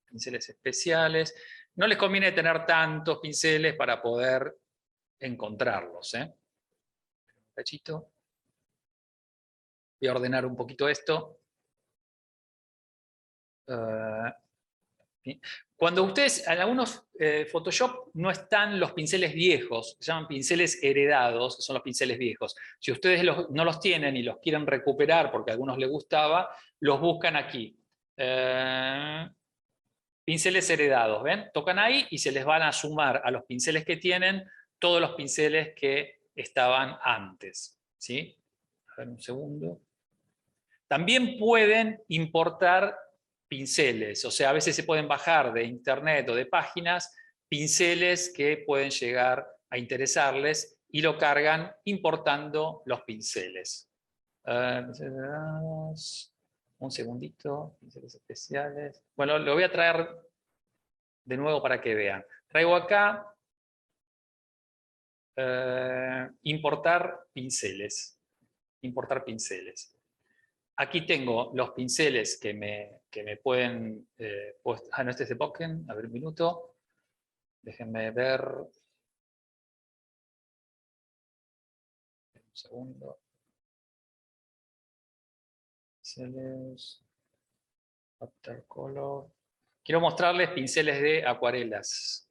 pinceles especiales. No les conviene tener tantos pinceles para poder encontrarlos. Un cachito. Voy a ordenar un poquito esto. Cuando ustedes, en algunos Photoshop no están los pinceles viejos, se llaman pinceles heredados, que son los pinceles viejos. Si ustedes no los tienen y los quieren recuperar porque a algunos les gustaba, los buscan aquí. Pinceles heredados, ¿ven? Tocan ahí y se les van a sumar a los pinceles que tienen todos los pinceles que estaban antes. ¿Sí? A ver un segundo. También pueden importar pinceles, o sea, a veces se pueden bajar de internet o de páginas pinceles que pueden llegar a interesarles y lo cargan importando los pinceles. Un segundito, pinceles especiales. Bueno, lo voy a traer de nuevo para que vean. Traigo acá importar pinceles. Importar pinceles. Aquí tengo los pinceles que me pueden... no, este es de Pokken. A ver un minuto. Déjenme ver. Un segundo. Pinceles. Watercolor. Quiero mostrarles pinceles de acuarelas.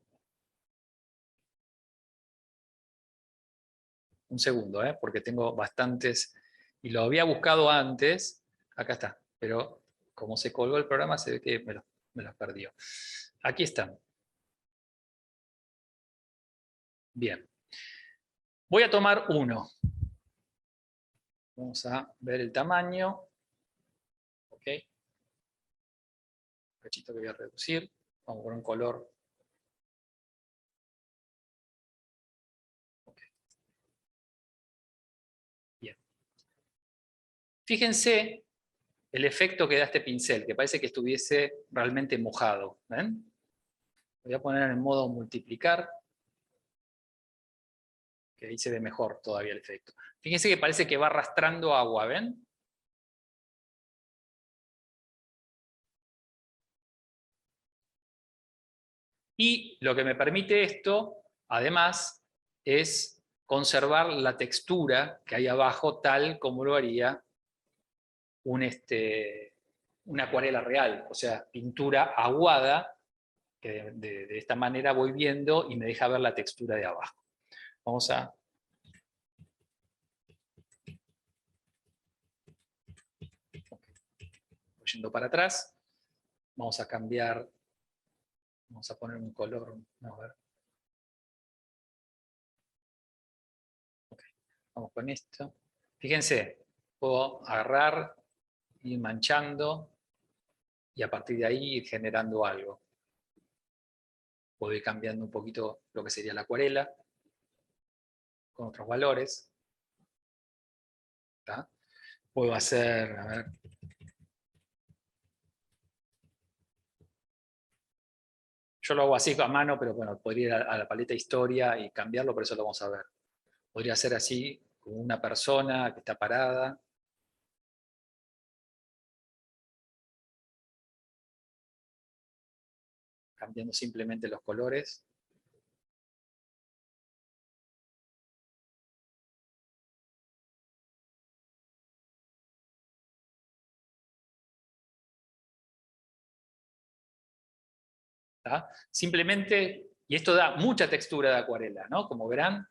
Un segundo, porque tengo bastantes. Y lo había buscado antes. Acá está. Pero como se colgó el programa, se ve que me los perdió. Aquí están. Bien. Voy a tomar uno. Vamos a ver el tamaño. Ok. Un cachito que voy a reducir. Vamos por un color. Okay. Bien. Fíjense el efecto que da este pincel, que parece que estuviese realmente mojado. ¿Ven? Voy a poner en modo multiplicar, que ahí se ve mejor todavía el efecto. Fíjense que parece que va arrastrando agua, ¿ven? Y lo que me permite esto, además, es conservar la textura que hay abajo tal como lo haría una acuarela real, o sea, pintura aguada, que de esta manera voy viendo y me deja ver la textura de abajo. Vamos a yendo para atrás. Vamos a cambiar, vamos a poner un color, a ver. Okay, vamos con esto. Fíjense, puedo agarrar, ir manchando, y a partir de ahí ir generando algo. Puedo ir cambiando un poquito lo que sería la acuarela, con otros valores. ¿Tá? Puedo hacer, a ver, yo lo hago así a mano, pero bueno, podría ir a la paleta historia y cambiarlo, por eso lo vamos a ver. Podría ser así, como una persona que está parada. Cambiando simplemente los colores. ¿Tá? Simplemente, y esto da mucha textura de acuarela, ¿no? Como verán.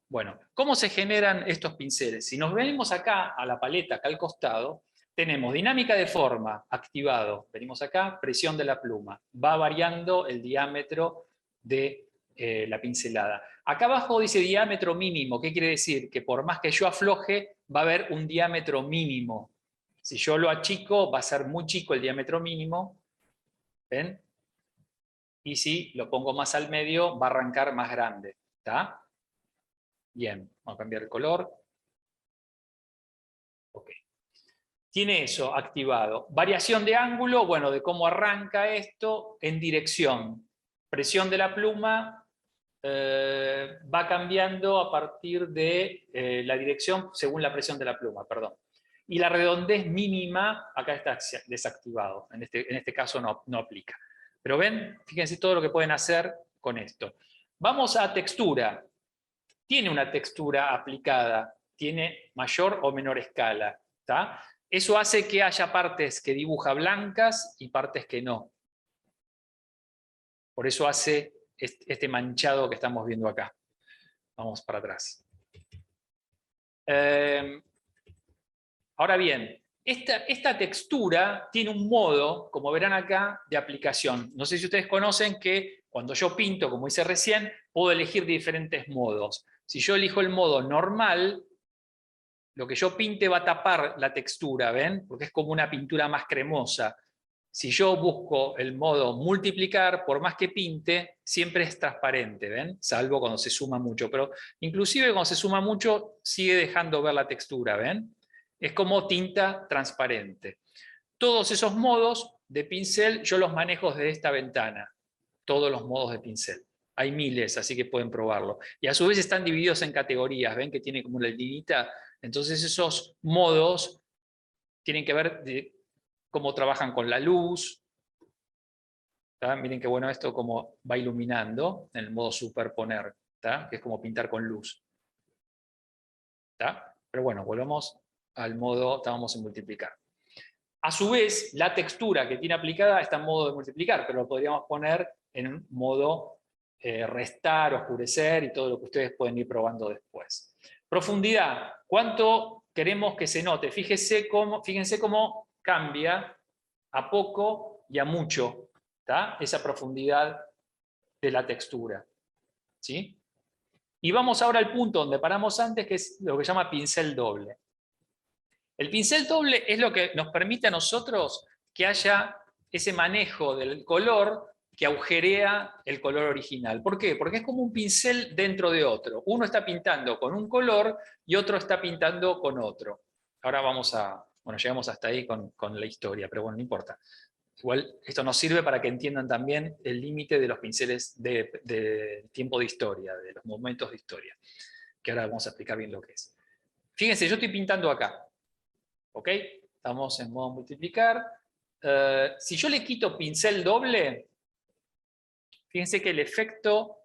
Bueno, ¿cómo se generan estos pinceles? Si nos venimos acá a la paleta, acá al costado, tenemos dinámica de forma, activado. Venimos acá, presión de la pluma. Va variando el diámetro de la pincelada. Acá abajo dice diámetro mínimo. ¿Qué quiere decir? Que por más que yo afloje, va a haber un diámetro mínimo. Si yo lo achico, va a ser muy chico el diámetro mínimo. ¿Ven? Y si lo pongo más al medio, va a arrancar más grande. ¿Está? Bien, vamos a cambiar el color. Ok. Tiene eso activado. Variación de ángulo, bueno, de cómo arranca esto en dirección. Presión de la pluma va cambiando a partir de la dirección según la presión de la pluma, perdón. Y la redondez mínima, acá está desactivado. En este caso no aplica. Pero ven, fíjense todo lo que pueden hacer con esto. Vamos a textura. Tiene una textura aplicada, tiene mayor o menor escala. ¿Tá? Eso hace que haya partes que dibuja blancas y partes que no. Por eso hace este manchado que estamos viendo acá. Vamos para atrás. Ahora bien, esta textura tiene un modo, como verán acá, de aplicación. No sé si ustedes conocen que cuando yo pinto, como hice recién, puedo elegir diferentes modos. Si yo elijo el modo normal, lo que yo pinte va a tapar la textura, ¿ven? Porque es como una pintura más cremosa. Si yo busco el modo multiplicar, por más que pinte, siempre es transparente, ¿ven? Salvo cuando se suma mucho, pero inclusive cuando se suma mucho, sigue dejando ver la textura, ¿ven? Es como tinta transparente. Todos esos modos de pincel yo los manejo desde esta ventana, todos los modos de pincel. Hay miles, así que pueden probarlo. Y a su vez están divididos en categorías, ¿ven? Que tiene como una linita. Entonces esos modos tienen que ver de cómo trabajan con la luz. ¿Tá? Miren qué bueno esto, cómo va iluminando en el modo superponer, ¿tá? Que es como pintar con luz. ¿Tá? Pero bueno, volvamos al modo, estábamos en multiplicar. A su vez, la textura que tiene aplicada está en modo de multiplicar, pero lo podríamos poner en modo restar, oscurecer y todo lo que ustedes pueden ir probando después. Profundidad. ¿Cuánto queremos que se note? Fíjense cómo cambia a poco y a mucho, ¿tá? Esa profundidad de la textura. ¿Sí? Y vamos ahora al punto donde paramos antes, que es lo que se llama pincel doble. El pincel doble es lo que nos permite a nosotros que haya ese manejo del color que agujerea el color original. ¿Por qué? Porque es como un pincel dentro de otro. Uno está pintando con un color y otro está pintando con otro. Ahora vamos a... Bueno, llegamos hasta ahí con la historia, pero bueno, no importa. Igual esto nos sirve para que entiendan también el límite de los pinceles de tiempo de historia, de los momentos de historia, que ahora vamos a explicar bien lo que es. Fíjense, yo estoy pintando acá. ¿Ok? Estamos en modo multiplicar. Si yo le quito pincel doble, fíjense que el efecto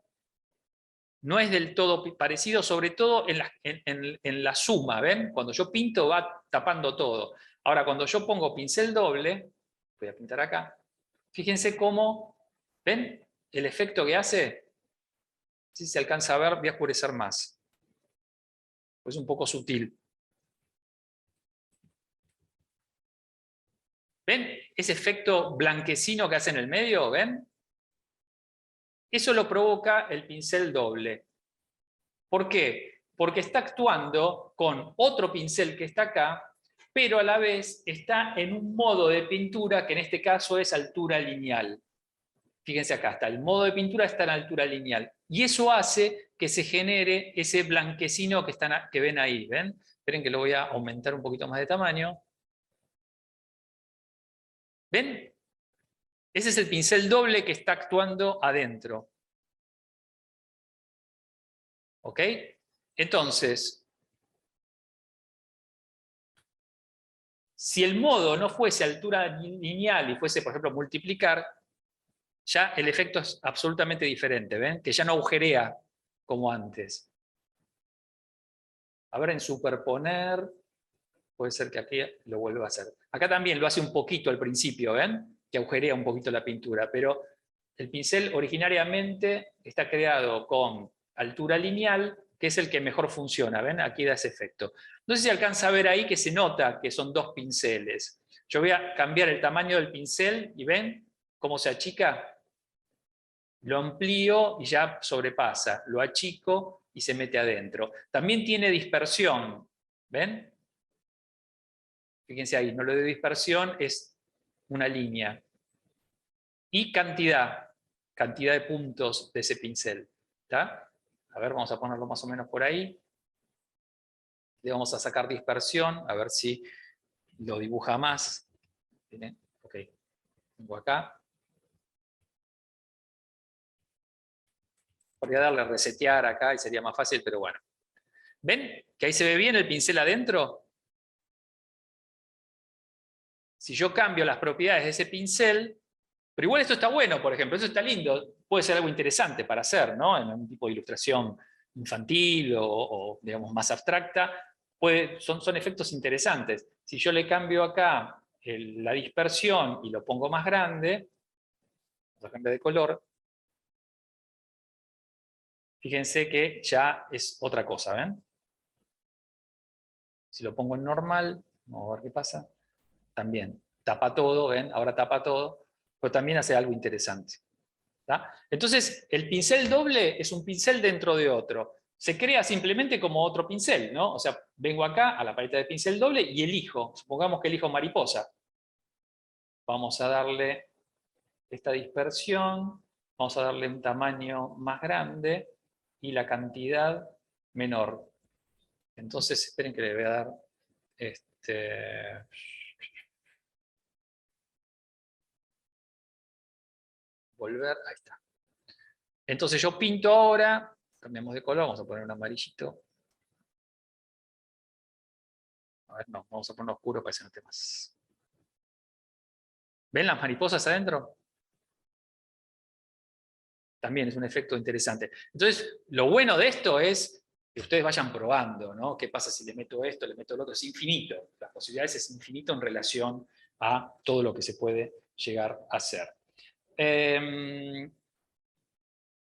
no es del todo parecido, sobre todo en la suma, ¿ven? Cuando yo pinto va tapando todo. Ahora, cuando yo pongo pincel doble, voy a pintar acá, fíjense cómo, ¿ven? El efecto que hace, si se alcanza a ver, voy a oscurecer más. Es un poco sutil. ¿Ven? ese efecto blanquecino que hace en el medio, ¿ven? Eso lo provoca el pincel doble. ¿Por qué? Porque está actuando con otro pincel que está acá, pero a la vez está en un modo de pintura que en este caso es altura lineal. Fíjense acá, está el modo de pintura está en altura lineal. Y eso hace que se genere ese blanquecino que ven ahí. ¿Ven? Esperen que lo voy a aumentar un poquito más de tamaño. ¿Ven? Ese es el pincel doble que está actuando adentro. ¿Ok? Entonces, si el modo no fuese altura lineal y fuese, por ejemplo, multiplicar, ya el efecto es absolutamente diferente. ¿Ven? Que ya no agujerea como antes. A ver, en superponer, puede ser que aquí lo vuelva a hacer. Acá también lo hace un poquito al principio, ¿ven? Que agujerea un poquito la pintura, pero el pincel originariamente está creado con altura lineal, que es el que mejor funciona, ¿ven? Aquí da ese efecto. No sé si alcanza a ver ahí que se nota que son dos pinceles. Yo voy a cambiar el tamaño del pincel y ven cómo se achica. Lo amplío y ya sobrepasa, lo achico y se mete adentro. También tiene dispersión, ¿ven? Fíjense ahí, no lo de dispersión es una línea. Y cantidad de puntos de ese pincel. ¿Está? A ver, vamos a ponerlo más o menos por ahí. Le vamos a sacar dispersión, a ver si lo dibuja más. ¿Tiene? Ok, tengo acá. Podría darle a resetear acá y sería más fácil, pero bueno. ¿Ven que ahí se ve bien el pincel adentro? Si yo cambio las propiedades de ese pincel, pero igual esto está bueno, por ejemplo, eso está lindo, puede ser algo interesante para hacer, ¿no? En un tipo de ilustración infantil o digamos, más abstracta, son efectos interesantes. Si yo le cambio acá la dispersión y lo pongo más grande, vamos a cambiar de color, fíjense que ya es otra cosa, ¿ven? Si lo pongo en normal, vamos a ver qué pasa, también tapa todo, ¿ven? Ahora tapa todo, pero también hace algo interesante. ¿Tá? Entonces, el pincel doble es un pincel dentro de otro. Se crea simplemente como otro pincel, ¿no? O sea, vengo acá a la paleta de pincel doble y elijo, supongamos que elijo mariposa. Vamos a darle esta dispersión, vamos a darle un tamaño más grande y la cantidad menor. Entonces, esperen que le voy a dar volver, ahí está. Entonces yo pinto ahora, cambiamos de color, vamos a poner un amarillito. A ver, no, vamos a poner oscuro para que se note más. ¿Ven las mariposas adentro? También es un efecto interesante. Entonces, lo bueno de esto es que ustedes vayan probando, ¿no? ¿Qué pasa si le meto esto, le meto lo otro? Es infinito. Las posibilidades es infinito en relación a todo lo que se puede llegar a hacer.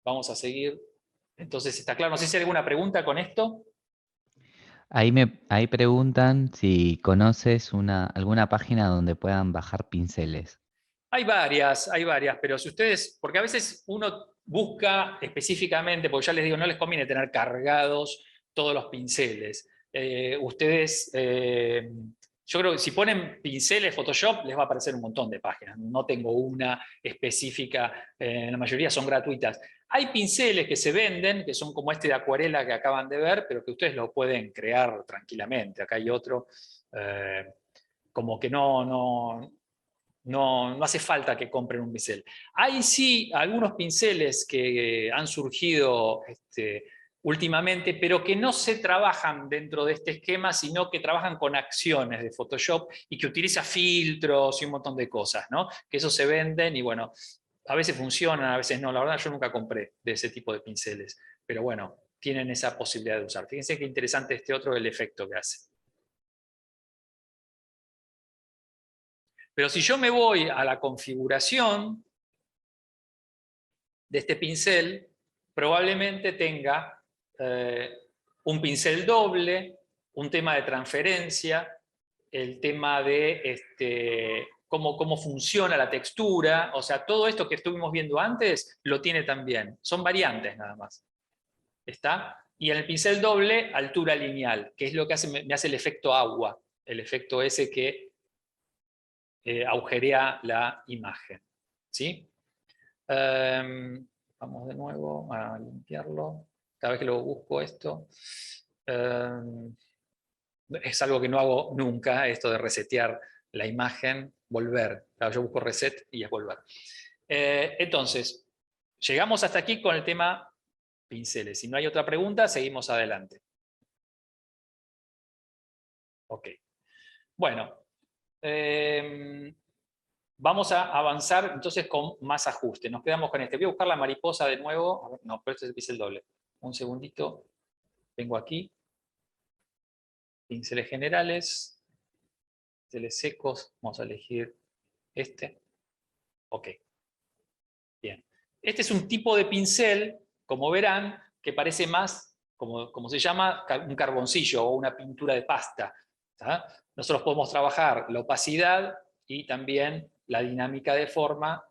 Vamos a seguir. Entonces, ¿está claro? No sé si hay alguna pregunta con esto. Ahí preguntan si conoces alguna página donde puedan bajar pinceles. Hay varias, pero si ustedes, porque a veces uno busca específicamente, porque ya les digo, no les conviene tener cargados todos los pinceles. Yo creo que si ponen pinceles Photoshop, les va a aparecer un montón de páginas. No tengo una específica, la mayoría son gratuitas. Hay pinceles que se venden, que son como este de acuarela que acaban de ver, pero que ustedes lo pueden crear tranquilamente. Acá hay otro, como que no hace falta que compren un pincel. Hay sí algunos pinceles que han surgido últimamente, pero que no se trabajan dentro de este esquema, sino que trabajan con acciones de Photoshop y que utiliza filtros y un montón de cosas, ¿no? Que esos se venden y bueno, a veces funcionan, a veces no. La verdad yo nunca compré de ese tipo de pinceles, pero bueno, tienen esa posibilidad de usar. Fíjense qué interesante este otro, el efecto que hace. Pero si yo me voy a la configuración de este pincel, probablemente tenga un pincel doble, un tema de transferencia, el tema de cómo funciona la textura, o sea, todo esto que estuvimos viendo antes lo tiene también. Son variantes nada más. ¿Está? Y en el pincel doble, altura lineal, que es lo que me hace el efecto agua, el efecto ese que agujerea la imagen. ¿Sí? Vamos de nuevo a limpiarlo. Cada vez que lo busco esto. Es algo que no hago nunca, esto de resetear la imagen, volver. Claro, yo busco reset y es volver. Entonces, llegamos hasta aquí con el tema pinceles. Si no hay otra pregunta, seguimos adelante. Ok. Bueno, vamos a avanzar entonces con más ajuste. Nos quedamos con este. Voy a buscar la mariposa de nuevo. A ver, no, pero este es el pincel doble. Un segundito. Vengo aquí. Pinceles generales. Pinceles secos. Vamos a elegir este. Ok. Bien. Este es un tipo de pincel, como verán, que parece más, como se llama, un carboncillo o una pintura de pasta. ¿Tá? Nosotros podemos trabajar la opacidad y también la dinámica de forma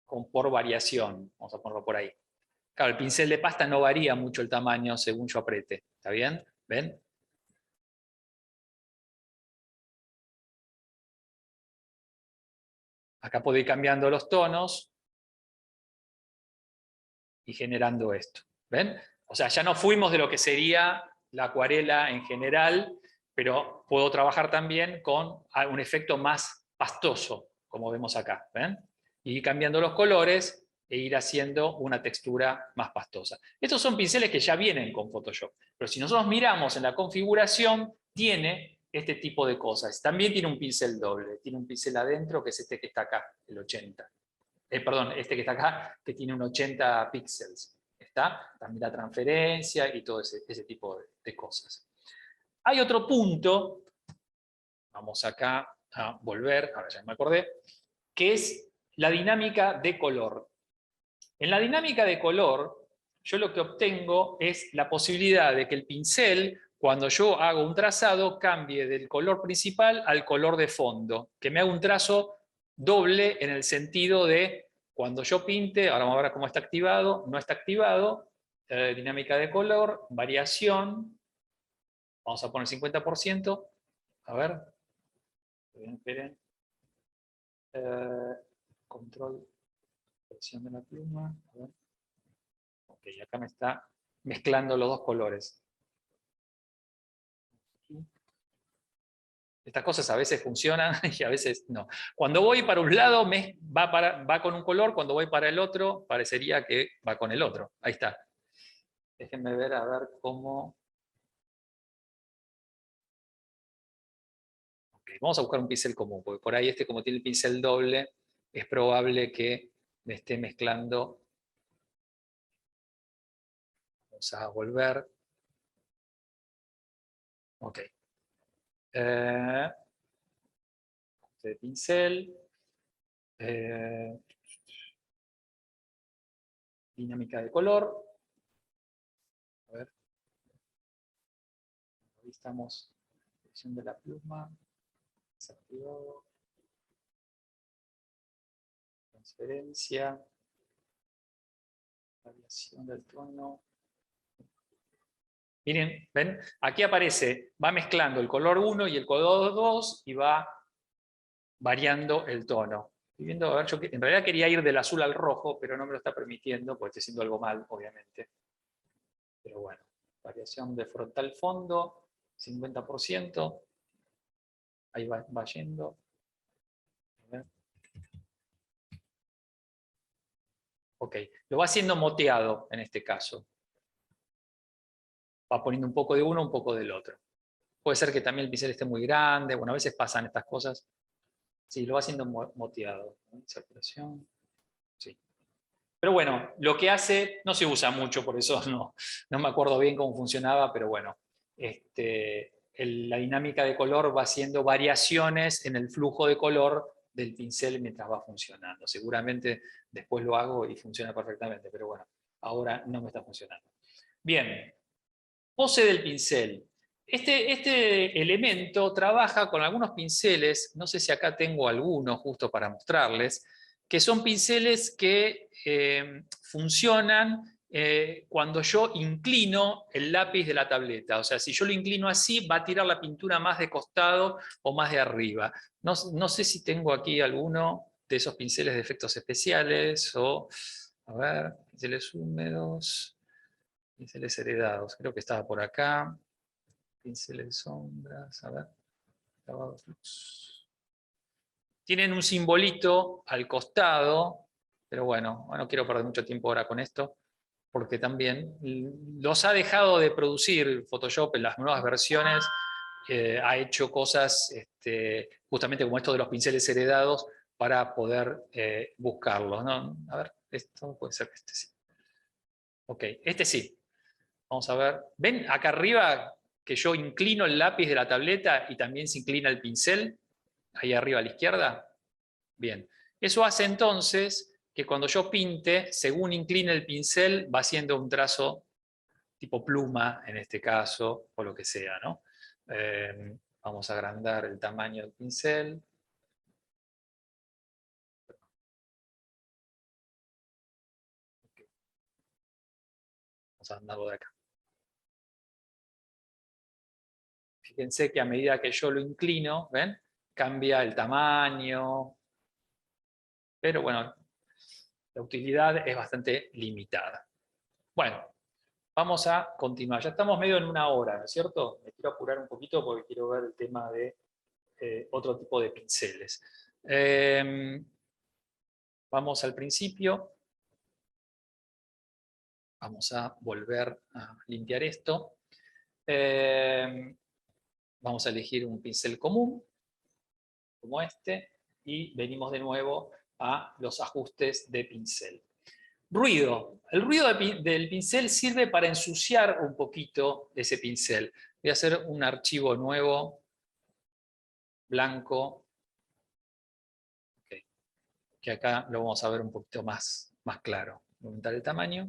por variación. Vamos a ponerlo por ahí. Claro, el pincel de pasta no varía mucho el tamaño según yo apriete. ¿Está bien? ¿Ven? Acá puedo ir cambiando los tonos y generando esto. ¿Ven? O sea, ya no fuimos de lo que sería la acuarela en general, pero puedo trabajar también con un efecto más pastoso, como vemos acá. ¿Ven? Y ir cambiando los colores e ir haciendo una textura más pastosa. Estos son pinceles que ya vienen con Photoshop, pero si nosotros miramos en la configuración, tiene este tipo de cosas. También tiene un pincel doble, tiene un pincel adentro que es este que está acá, el 80. Perdón, este que está acá, que tiene un 80 píxeles. ¿Está? También la transferencia y todo ese tipo de cosas. Hay otro punto, vamos acá a volver, ahora ya me acordé, que es la dinámica de color. En la dinámica de color, yo lo que obtengo es la posibilidad de que el pincel, cuando yo hago un trazado, cambie del color principal al color de fondo, que me haga un trazo doble en el sentido de cuando yo pinte, ahora vamos a ver cómo está activado, no está activado, dinámica de color, variación, vamos a poner 50%, a ver, esperen, control, presión de la pluma, a ver. Ok, acá me está mezclando los dos colores. Estas cosas a veces funcionan y a veces no. Cuando voy para un lado va con un color, cuando voy para el otro parecería que va con el otro. Ahí está. Déjenme ver a ver cómo... Okay, vamos a buscar un pincel común, porque por ahí como tiene el pincel doble, es probable que me esté mezclando. Vamos a volver. Ok. Este pincel. Dinámica de color. A ver. Ahí estamos. Presión de la pluma. Desactivado. Transferencia. Variación del tono. Miren, ¿ven? Aquí aparece, va mezclando el color 1 y el color 2 y va variando el tono. Estoy viendo, a ver, yo en realidad quería ir del azul al rojo, pero no me lo está permitiendo, porque estoy haciendo algo mal, obviamente. Pero bueno, variación de frontal fondo, 50%. Ahí va yendo. A ver. Ok, lo va haciendo moteado en este caso. Va poniendo un poco de uno, un poco del otro. Puede ser que también el pincel esté muy grande, bueno, a veces pasan estas cosas. Sí, lo va haciendo moteado. Saturación. Sí. Pero bueno, lo que hace no se usa mucho, por eso no me acuerdo bien cómo funcionaba, pero bueno, la dinámica de color va haciendo variaciones en el flujo de color del pincel mientras va funcionando. Seguramente después lo hago y funciona perfectamente, pero bueno, ahora no me está funcionando. Bien, pose del pincel. Este elemento trabaja con algunos pinceles, no sé si acá tengo algunos justo para mostrarles, que son pinceles que funcionan cuando yo inclino el lápiz de la tableta. O sea, si yo lo inclino así, va a tirar la pintura más de costado o más de arriba. No sé si tengo aquí alguno de esos pinceles de efectos especiales o, a ver, pinceles húmedos, pinceles heredados. Creo que estaba por acá. Pinceles de sombras, a ver. Lavado flux. Tienen un simbolito al costado, pero bueno, no quiero perder mucho tiempo ahora con esto, porque también los ha dejado de producir Photoshop en las nuevas versiones, ha hecho cosas justamente como esto de los pinceles heredados para poder buscarlos, ¿no? A ver, esto puede ser que este sí. Ok, este sí. Vamos a ver. ¿Ven acá arriba que yo inclino el lápiz de la tableta y también se inclina el pincel? Ahí arriba a la izquierda. Bien. Eso hace entonces que cuando yo pinte, según incline el pincel, va haciendo un trazo tipo pluma, en este caso, o lo que sea, ¿no? Vamos a agrandar el tamaño del pincel. Vamos a agrandarlo de acá. Fíjense que a medida que yo lo inclino, ¿ven? Cambia el tamaño. Pero bueno, la utilidad es bastante limitada. Bueno, vamos a continuar. Ya estamos medio en una hora, ¿no es cierto? Me quiero apurar un poquito porque quiero ver el tema de otro tipo de pinceles. Vamos al principio. Vamos a volver a limpiar esto. Vamos a elegir un pincel común, como este, y venimos de nuevo a los ajustes de pincel. Ruido. El ruido del pincel sirve para ensuciar un poquito ese pincel. Voy a hacer un archivo nuevo, blanco, okay, que acá lo vamos a ver un poquito más claro. Voy a aumentar el tamaño.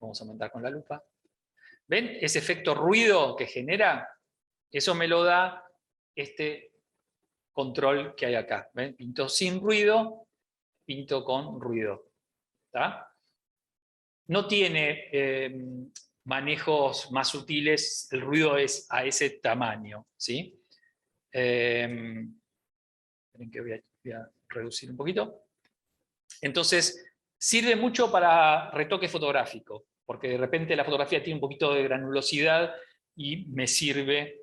Vamos a aumentar con la lupa. ¿Ven ese efecto ruido que genera? Eso me lo da este control que hay acá. ¿Ven? Pinto sin ruido, pinto con ruido. ¿Está? No tiene manejos más sutiles, el ruido es a ese tamaño. ¿Sí? Esperen que voy a reducir un poquito. Entonces, sirve mucho para retoque fotográfico, porque de repente la fotografía tiene un poquito de granulosidad y me sirve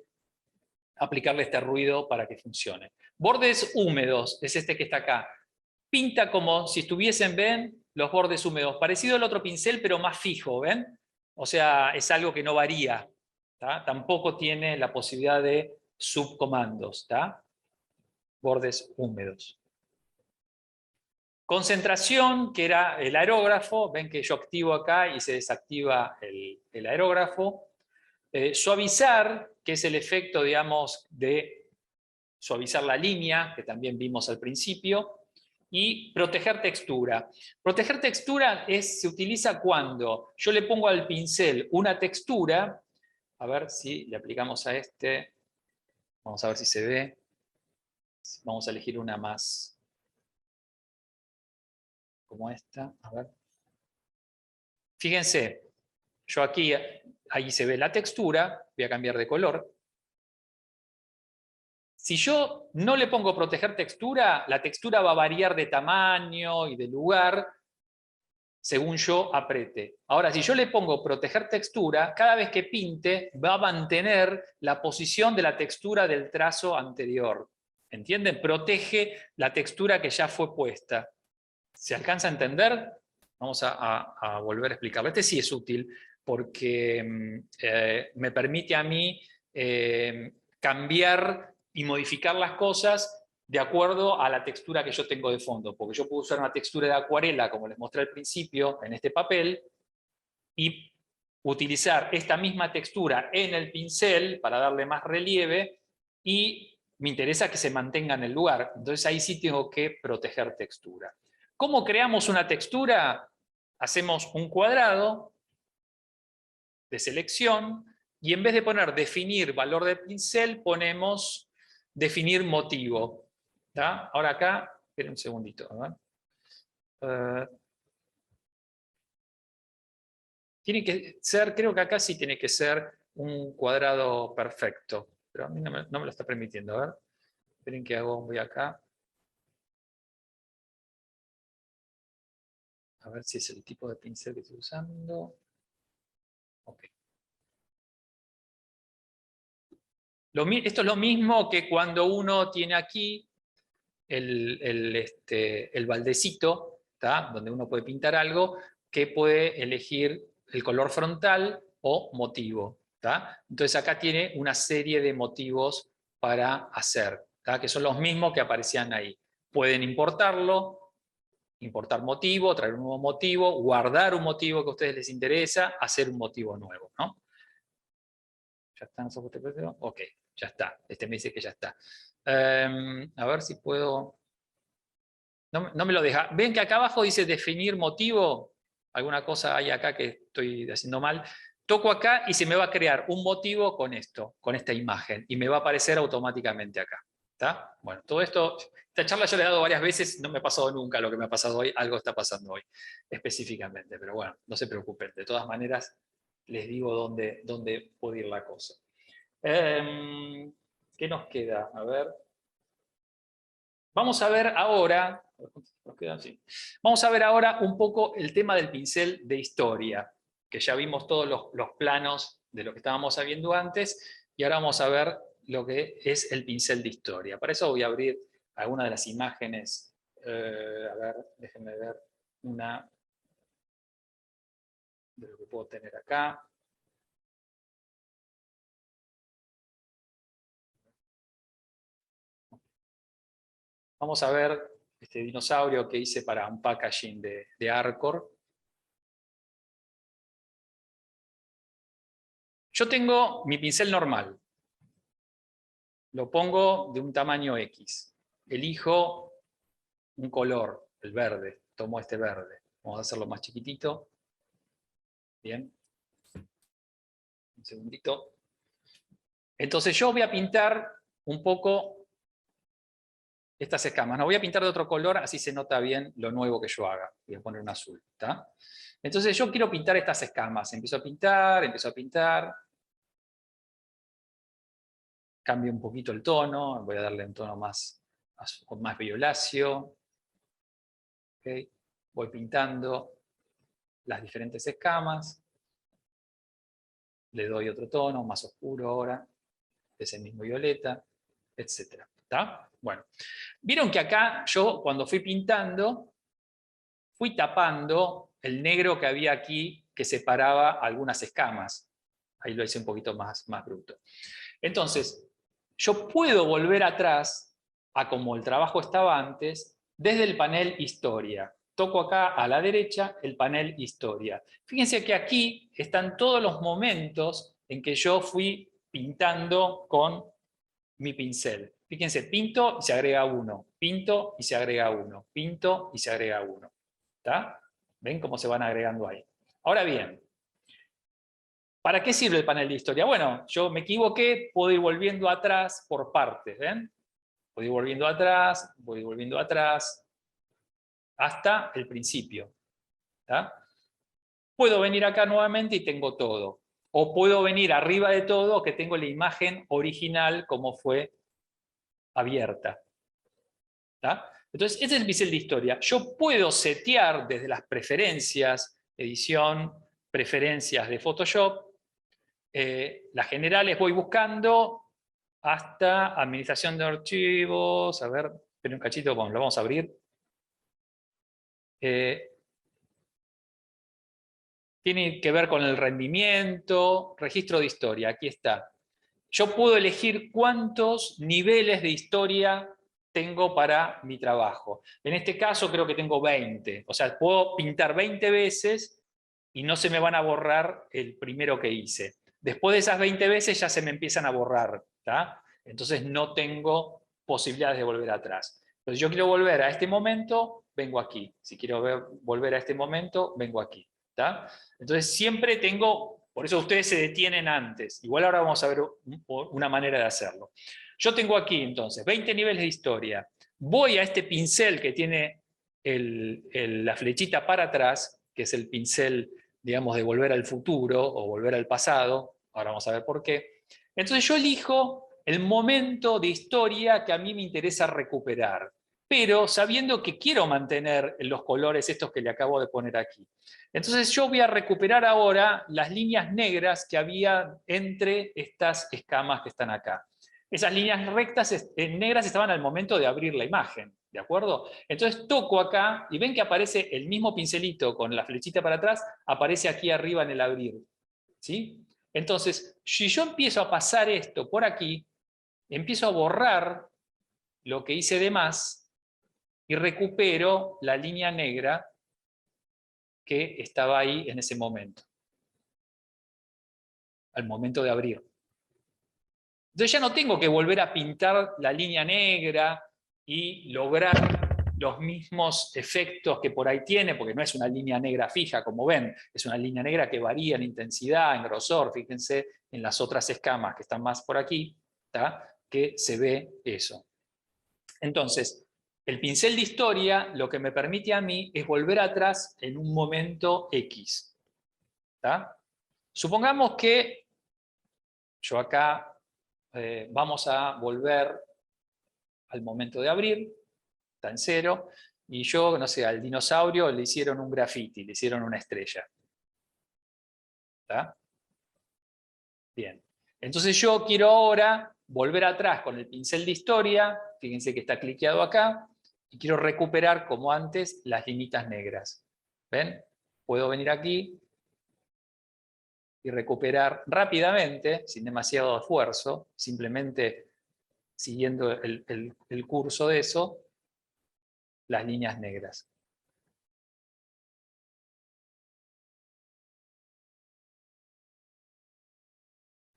aplicarle este ruido para que funcione. Bordes húmedos, es este que está acá. Pinta como si estuviesen, ¿ven? Los bordes húmedos. Parecido al otro pincel, pero más fijo, ¿ven? O sea, es algo que no varía. ¿Tá? Tampoco tiene la posibilidad de subcomandos. ¿Tá? Bordes húmedos. Concentración, que era el aerógrafo. Ven que yo activo acá y se desactiva el aerógrafo. Suavizar, que es el efecto, digamos, de suavizar la línea, que también vimos al principio. Y proteger textura. Proteger textura se utiliza cuando yo le pongo al pincel una textura. A ver si le aplicamos a este. Vamos a ver si se ve. Vamos a elegir una más como esta. A ver. Fíjense, yo aquí, ahí se ve la textura. Voy a cambiar de color. Si yo no le pongo proteger textura, la textura va a variar de tamaño y de lugar según yo apriete. Ahora, si yo le pongo proteger textura, cada vez que pinte va a mantener la posición de la textura del trazo anterior. ¿Entienden? Protege la textura que ya fue puesta. ¿Se alcanza a entender? Vamos a volver a explicarlo. Este sí es útil porque me permite a mí cambiar y modificar las cosas de acuerdo a la textura que yo tengo de fondo, porque yo puedo usar una textura de acuarela, como les mostré al principio, en este papel, y utilizar esta misma textura en el pincel para darle más relieve, y me interesa que se mantenga en el lugar. Entonces ahí sí tengo que proteger textura. ¿Cómo creamos una textura? Hacemos un cuadrado, de selección, y en vez de poner definir valor de pincel, ponemos definir motivo. ¿Tá? Ahora acá, esperen un segundito. A ver. Tiene que ser, creo que acá sí tiene que ser un cuadrado perfecto, pero a mí no me lo está permitiendo. A ver, esperen que hago, voy acá. A ver si es el tipo de pincel que estoy usando. Ok. Esto es lo mismo que cuando uno tiene aquí el baldecito, ¿tá? Donde uno puede pintar algo, que puede elegir el color frontal o motivo. ¿Tá? Entonces acá tiene una serie de motivos para hacer, ¿tá? Que son los mismos que aparecían ahí. Pueden importarlo, importar motivo, traer un nuevo motivo, guardar un motivo que a ustedes les interesa, hacer un motivo nuevo, ¿no? ¿Ya están esos puestos? Ok, ya está. Este me dice que ya está. A ver si puedo... No me lo deja. ¿Ven que acá abajo dice definir motivo? Alguna cosa hay acá que estoy haciendo mal. Toco acá y se me va a crear un motivo con esto, con esta imagen. Y me va a aparecer automáticamente acá. ¿Está? Bueno, todo esto, esta charla ya la he dado varias veces, no me ha pasado nunca lo que me ha pasado hoy, algo está pasando hoy específicamente. Pero bueno, no se preocupen. De todas maneras, les digo dónde puede ir la cosa. ¿Qué nos queda? A ver. Vamos a ver ahora, vamos a ver ahora un poco el tema del pincel de historia, que ya vimos todos los planos de lo que estábamos viendo antes, y ahora vamos a ver lo que es el pincel de historia. Para eso voy a abrir alguna de las imágenes. A ver, déjenme ver una de lo que puedo tener acá. Vamos a ver este dinosaurio que hice para un packaging de Arcor. Yo tengo mi pincel normal. Lo pongo de un tamaño X. Elijo un color, el verde. Tomo este verde. Vamos a hacerlo más chiquitito. Bien. Un segundito. Entonces yo voy a pintar un poco estas escamas. No voy a pintar de otro color, así se nota bien lo nuevo que yo haga. Voy a poner un azul. ¿Tá? Entonces yo quiero pintar estas escamas. Empiezo a pintar, empiezo a pintar. Cambio un poquito el tono. Voy a darle un tono más violáceo. ¿Okay? Voy pintando las diferentes escamas. Le doy otro tono, más oscuro ahora. Ese mismo violeta, etc. ¿Está? Bueno. Vieron que acá yo cuando fui pintando, fui tapando el negro que había aquí que separaba algunas escamas. Ahí lo hice un poquito más bruto. Entonces, yo puedo volver atrás a como el trabajo estaba antes, desde el panel Historia. Toco acá a la derecha el panel Historia. Fíjense que aquí están todos los momentos en que yo fui pintando con mi pincel. Fíjense, pinto y se agrega uno, pinto y se agrega uno, pinto y se agrega uno. ¿Está? ¿Ven cómo se van agregando ahí? Ahora bien, ¿para qué sirve el panel de historia? Bueno, yo me equivoqué, puedo ir volviendo atrás por partes, ¿ven? Puedo ir volviendo atrás, voy volviendo atrás, hasta el principio. ¿Está? Puedo venir acá nuevamente y tengo todo. O puedo venir arriba de todo que tengo la imagen original como fue abierta. ¿Está? Entonces, este es el pincel de historia. Yo puedo setear desde las preferencias, edición, preferencias de Photoshop, las generales voy buscando hasta administración de archivos. A ver, esperen un cachito, bueno, lo vamos a abrir. Tiene que ver con el rendimiento, registro de historia, aquí está. Yo puedo elegir cuántos niveles de historia tengo para mi trabajo. En este caso creo que tengo 20, o sea, puedo pintar 20 veces y no se me van a borrar el primero que hice. Después de esas 20 veces ya se me empiezan a borrar, ¿tá? Entonces no tengo posibilidades de volver atrás. Entonces yo quiero volver a este momento, vengo aquí. Si quiero volver a este momento, vengo aquí, ¿tá? Entonces siempre tengo Por eso ustedes se detienen antes. Igual ahora vamos a ver una manera de hacerlo. Yo tengo aquí entonces 20 niveles de historia. Voy a este pincel que tiene la flechita para atrás, que es el pincel, digamos, de volver al futuro o volver al pasado. Ahora vamos a ver por qué. Entonces yo elijo el momento de historia que a mí me interesa recuperar, pero sabiendo que quiero mantener los colores estos que le acabo de poner aquí. Entonces yo voy a recuperar ahora las líneas negras que había entre estas escamas que están acá. Esas líneas rectas negras estaban al momento de abrir la imagen, ¿de acuerdo? Entonces toco acá y ven que aparece el mismo pincelito con la flechita para atrás, aparece aquí arriba en el abrir, ¿sí? Entonces, si yo empiezo a pasar esto por aquí, empiezo a borrar lo que hice de más y recupero la línea negra que estaba ahí en ese momento, al momento de abrir. Entonces ya no tengo que volver a pintar la línea negra y lograr los mismos efectos que por ahí tiene, porque no es una línea negra fija, como ven, es una línea negra que varía en intensidad, en grosor. Fíjense en las otras escamas que están más por aquí, ¿tá? Que se ve eso. Entonces, el pincel de historia lo que me permite a mí es volver atrás en un momento X. ¿Tá? Supongamos que yo acá vamos a volver al momento de abrir, está en 0, y yo, no sé, al dinosaurio le hicieron un graffiti, le hicieron una estrella. ¿Está? Bien. Entonces yo quiero ahora volver atrás con el pincel de historia, fíjense que está cliqueado acá, y quiero recuperar, como antes, las linitas negras. ¿Ven? Puedo venir aquí y recuperar rápidamente, sin demasiado esfuerzo, simplemente siguiendo el curso de eso, las líneas negras.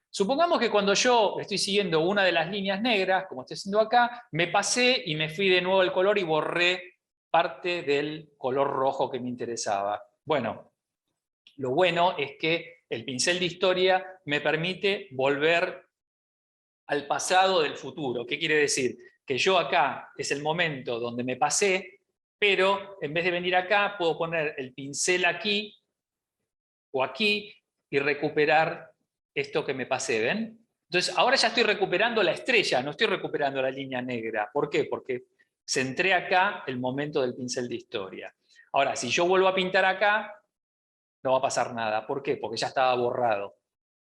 Supongamos que cuando yo estoy siguiendo una de las líneas negras, como estoy haciendo acá, me pasé y me fui de nuevo al color y borré parte del color rojo que me interesaba. Bueno, lo bueno es que el pincel de historia me permite volver al pasado del futuro. ¿Qué quiere decir? Que yo acá es el momento donde me pasé, pero en vez de venir acá, puedo poner el pincel aquí o aquí y recuperar esto que me pasé, ¿ven? Entonces, ahora ya estoy recuperando la estrella, no estoy recuperando la línea negra. ¿Por qué? Porque centré acá el momento del pincel de historia. Ahora, si yo vuelvo a pintar acá, no va a pasar nada. ¿Por qué? Porque ya estaba borrado.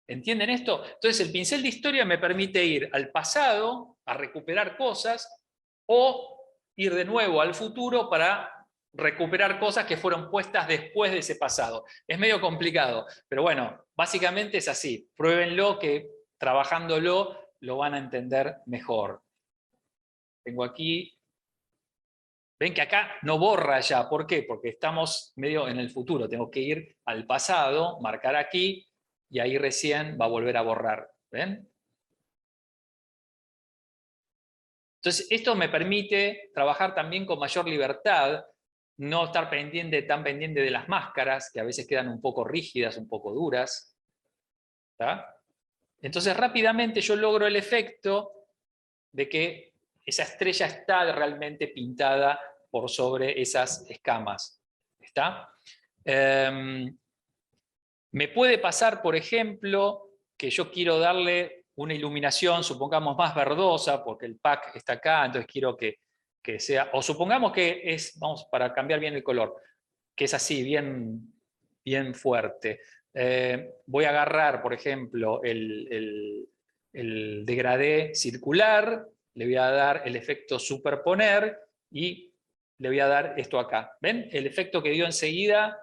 ¿Entienden esto? Entonces, el pincel de historia me permite ir al pasado a recuperar cosas o ir de nuevo al futuro para recuperar cosas que fueron puestas después de ese pasado. Es medio complicado, pero bueno, básicamente es así. Pruébenlo, que trabajándolo lo van a entender mejor. Tengo aquí, ven que acá no borra ya. ¿Por qué? Porque estamos medio en el futuro. Tengo que ir al pasado, marcar aquí, y ahí recién va a volver a borrar. ¿Ven? Entonces, esto me permite trabajar también con mayor libertad, no estar tan pendiente de las máscaras, que a veces quedan un poco rígidas, un poco duras. ¿Tá? Entonces, rápidamente yo logro el efecto de que esa estrella está realmente pintada por sobre esas escamas. ¿Está? Me puede pasar, por ejemplo, que yo quiero darle una iluminación, supongamos más verdosa, porque el pack está acá, entonces quiero que sea, o supongamos que es, vamos, para cambiar bien el color, que es así, bien fuerte. Voy a agarrar, por ejemplo, el degradé circular, le voy a dar el efecto superponer y le voy a dar esto acá. ¿Ven? El efecto que dio enseguida,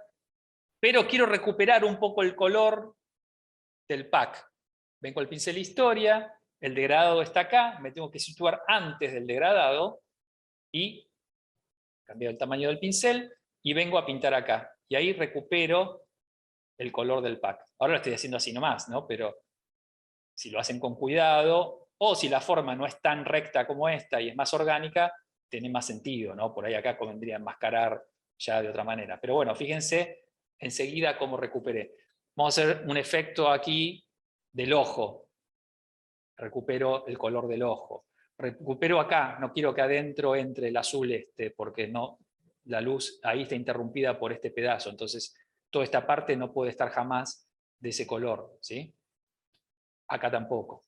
pero quiero recuperar un poco el color del pack. Vengo al pincel historia, el degradado está acá, me tengo que situar antes del degradado y cambiar el tamaño del pincel y vengo a pintar acá. Y ahí recupero el color del pack. Ahora lo estoy haciendo así nomás, ¿no? Pero si lo hacen con cuidado, o si la forma no es tan recta como esta y es más orgánica, tiene más sentido, ¿no? Por ahí acá convendría enmascarar ya de otra manera. Pero bueno, fíjense enseguida cómo recuperé. Vamos a hacer un efecto aquí del ojo. Recupero el color del ojo. Recupero acá, no quiero que adentro entre el azul porque no, la luz ahí está interrumpida por este pedazo, entonces toda esta parte no puede estar jamás de ese color, ¿sí? Acá tampoco.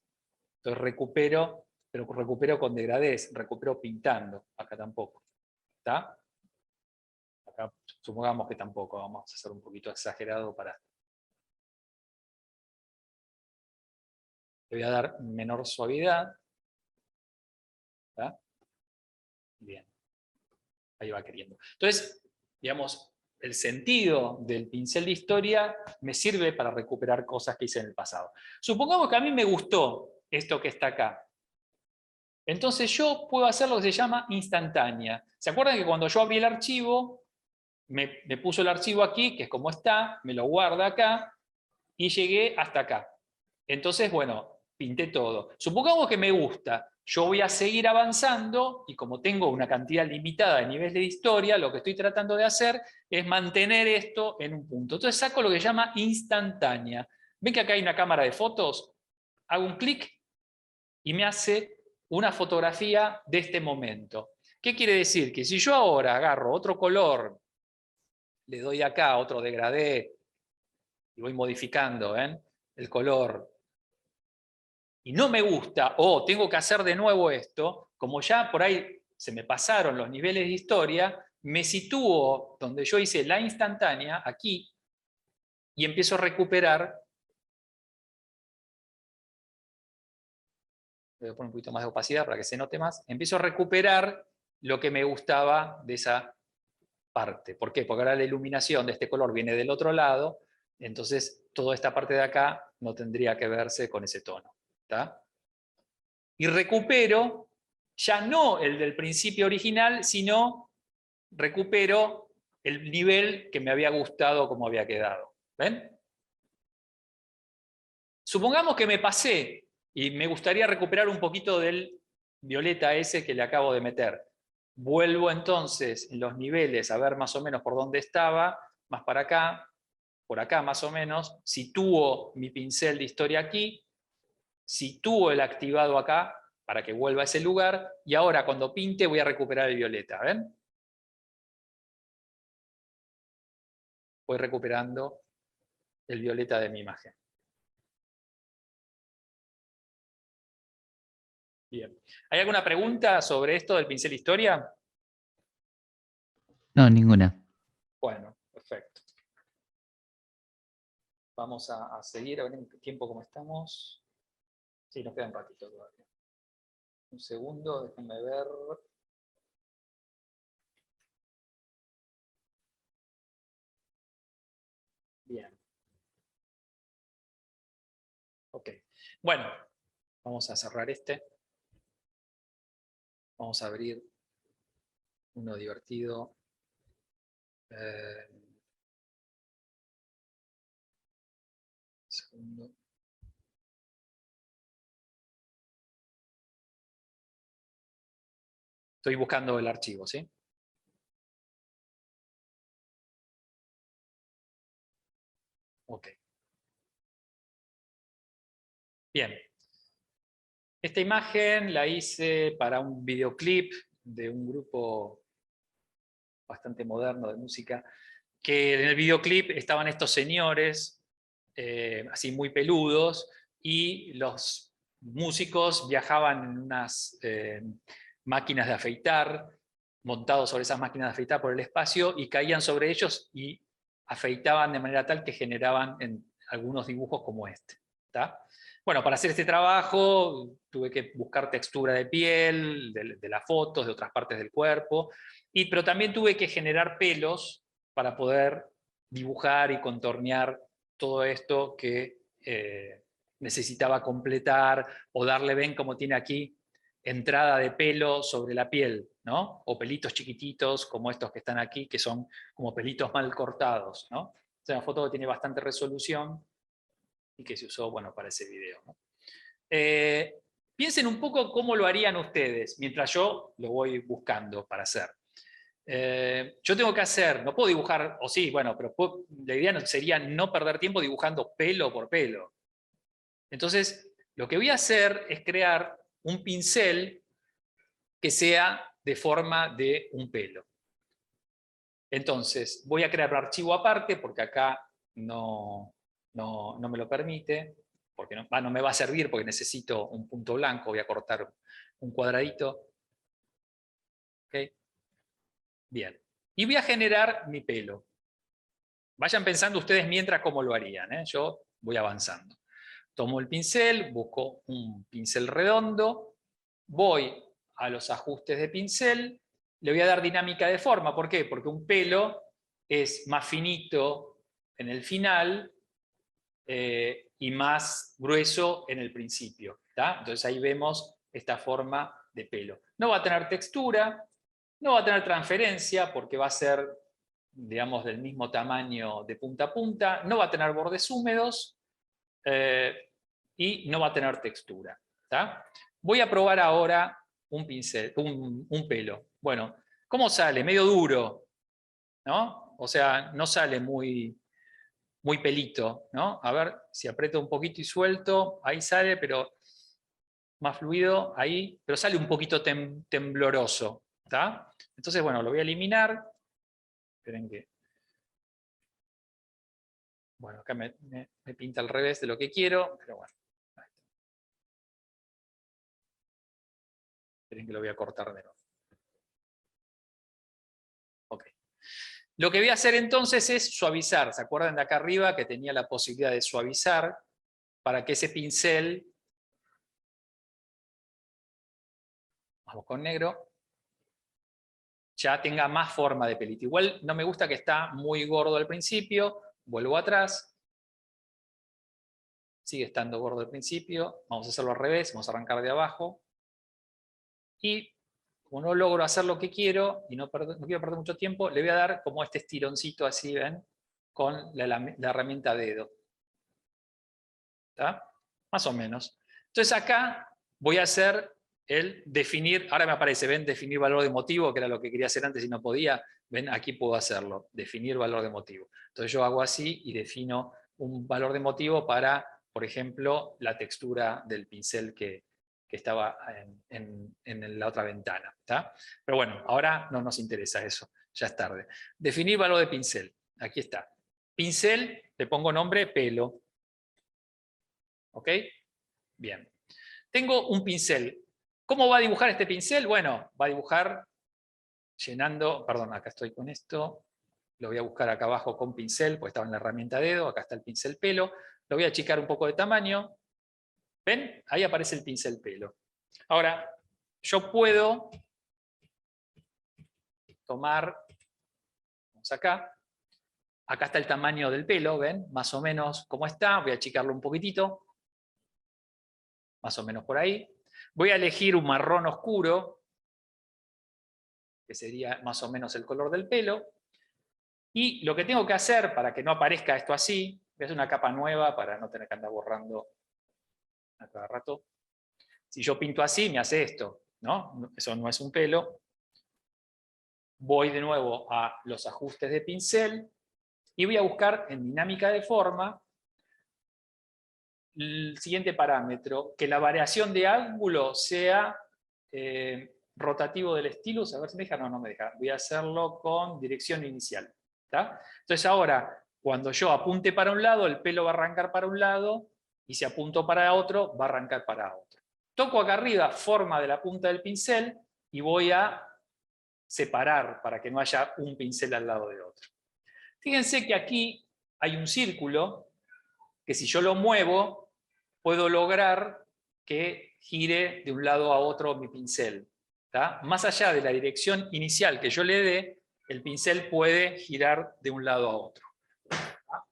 Entonces recupero, pero recupero con degradés, recupero pintando, acá tampoco. ¿Está? Acá supongamos que tampoco, vamos a hacer un poquito exagerado para... Le voy a dar menor suavidad. ¿Está? Bien. Ahí va queriendo. Entonces, digamos, el sentido del pincel de historia me sirve para recuperar cosas que hice en el pasado. Supongamos que a mí me gustó esto que está acá. Entonces yo puedo hacer lo que se llama instantánea. ¿Se acuerdan que cuando yo abrí el archivo, me puso el archivo aquí, que es como está, me lo guarda acá, y llegué hasta acá? Entonces, bueno, pinté todo. Supongamos que me gusta. Yo voy a seguir avanzando y como tengo una cantidad limitada de niveles de historia, lo que estoy tratando de hacer es mantener esto en un punto. Entonces saco lo que se llama instantánea. ¿Ven que acá hay una cámara de fotos? Hago un clic y me hace una fotografía de este momento. ¿Qué quiere decir? Que si yo ahora agarro otro color, le doy acá otro degradé y voy modificando el color, y no me gusta, o tengo que hacer de nuevo esto, como ya por ahí se me pasaron los niveles de historia, me sitúo donde yo hice la instantánea, aquí, y empiezo a recuperar. Voy a poner un poquito más de opacidad para que se note más. Empiezo a recuperar lo que me gustaba de esa parte. ¿Por qué? Porque ahora la iluminación de este color viene del otro lado, entonces toda esta parte de acá no tendría que verse con ese tono. ¿Está? Y recupero ya no el del principio original, sino recupero el nivel que me había gustado como había quedado. ¿Ven? Supongamos que me pasé y me gustaría recuperar un poquito del violeta ese que le acabo de meter. Vuelvo entonces en los niveles a ver más o menos por dónde estaba, más para acá, por acá más o menos, sitúo mi pincel de historia aquí, sitúo el activado acá para que vuelva a ese lugar, y ahora cuando pinte voy a recuperar el violeta, ¿ven? Voy recuperando el violeta de mi imagen. Bien. ¿Hay alguna pregunta sobre esto del pincel historia? No, ninguna. Bueno, perfecto. Vamos a seguir, a ver en qué tiempo cómo estamos. Sí, nos queda un ratito todavía. Un segundo, déjenme ver. Bien. Ok. Bueno, vamos a cerrar este. Vamos a abrir uno divertido. Segundo. Estoy buscando el archivo, ¿sí? Ok. Bien. Esta imagen la hice para un videoclip de un grupo bastante moderno de música, que en el videoclip estaban estos señores, así muy peludos, y los músicos viajaban en unas máquinas de afeitar, montados sobre esas máquinas de afeitar por el espacio, y caían sobre ellos y afeitaban de manera tal que generaban algunos dibujos como este. ¿Está? Bueno, para hacer este trabajo tuve que buscar textura de piel, de las fotos, de otras partes del cuerpo, pero también tuve que generar pelos para poder dibujar y contornear todo esto que necesitaba completar o darle, ven como tiene aquí, entrada de pelo sobre la piel, ¿no? O pelitos chiquititos como estos que están aquí, que son como pelitos mal cortados, ¿no? Es una foto que tiene bastante resolución y que se usó, bueno, para ese video, ¿no? Piensen un poco cómo lo harían ustedes, mientras yo lo voy buscando para hacer. yo tengo que hacer, no puedo dibujar, o sí, bueno, pero la idea sería no perder tiempo dibujando pelo por pelo. Entonces, lo que voy a hacer es crear un pincel que sea de forma de un pelo. Entonces, voy a crear un archivo aparte, porque acá no me lo permite, porque no me va a servir porque necesito un punto blanco, voy a cortar un cuadradito. ¿Okay? Bien. Y voy a generar mi pelo. Vayan pensando ustedes mientras cómo lo harían, ¿eh? Yo voy avanzando. Tomo el pincel, busco un pincel redondo, voy a los ajustes de pincel, le voy a dar dinámica de forma. ¿Por qué? Porque un pelo es más finito en el final y más grueso en el principio. ¿Tá? Entonces ahí vemos esta forma de pelo. No va a tener textura, no va a tener transferencia porque va a ser, digamos, del mismo tamaño de punta a punta, no va a tener bordes húmedos y no va a tener textura. ¿Tá? Voy a probar ahora un pincel, un pelo. Bueno, ¿cómo sale? Medio duro, ¿no? O sea, no sale muy pelito, ¿no? A ver, si aprieto un poquito y suelto, ahí sale, pero más fluido, ahí, pero sale un poquito tembloroso, ¿está? Entonces, bueno, lo voy a eliminar. Esperen que... Bueno, acá me pinta al revés de lo que quiero, pero bueno. Esperen que lo voy a cortar de nuevo. Ok. Lo que voy a hacer entonces es suavizar. ¿Se acuerdan de acá arriba que tenía la posibilidad de suavizar para que ese pincel... Vamos con negro. Ya tenga más forma de pelito. Igual no me gusta que está muy gordo al principio, vuelvo atrás, sigue estando gordo al principio, vamos a hacerlo al revés, vamos a arrancar de abajo, y como no logro hacer lo que quiero, y no quiero perder mucho tiempo, le voy a dar como este estironcito así, ¿ven? Con la herramienta dedo. ¿Está? Más o menos. Entonces acá voy a hacer el definir, ahora me aparece, ven, definir valor de motivo, que era lo que quería hacer antes y no podía, ven, aquí puedo hacerlo, definir valor de motivo. Entonces yo hago así y defino un valor de motivo para, por ejemplo, la textura del pincel que estaba en la otra ventana. ¿Está? Pero bueno, ahora no nos interesa eso, ya es tarde. Definir valor de pincel, aquí está. Pincel, le pongo nombre pelo. ¿Ok? Bien. Tengo un pincel. ¿Cómo va a dibujar este pincel? Bueno, va a dibujar llenando, perdón, acá estoy con esto, lo voy a buscar acá abajo con pincel, pues estaba en la herramienta dedo, acá está el pincel pelo, lo voy a achicar un poco de tamaño, ¿ven? Ahí aparece el pincel pelo. Ahora, yo puedo tomar, vamos acá está el tamaño del pelo, ¿ven? Más o menos cómo está, voy a achicarlo un poquitito, más o menos por ahí. Voy a elegir un marrón oscuro, que sería más o menos el color del pelo. Y lo que tengo que hacer para que no aparezca esto así, voy a hacer una capa nueva para no tener que andar borrando a cada rato. Si yo pinto así, me hace esto, ¿no? Eso no es un pelo. Voy de nuevo a los ajustes de pincel y voy a buscar en dinámica de forma el siguiente parámetro, que la variación de ángulo sea rotativo del stylus. A ver si me deja, no me deja. Voy a hacerlo con dirección inicial. ¿Tá? Entonces ahora, cuando yo apunte para un lado, el pelo va a arrancar para un lado, y si apunto para otro, va a arrancar para otro. Toco acá arriba, forma de la punta del pincel, y voy a separar para que no haya un pincel al lado de otro. Fíjense que aquí hay un círculo, que si yo lo muevo, puedo lograr que gire de un lado a otro mi pincel. ¿Tá? Más allá de la dirección inicial que yo le dé, el pincel puede girar de un lado a otro. ¿Tá?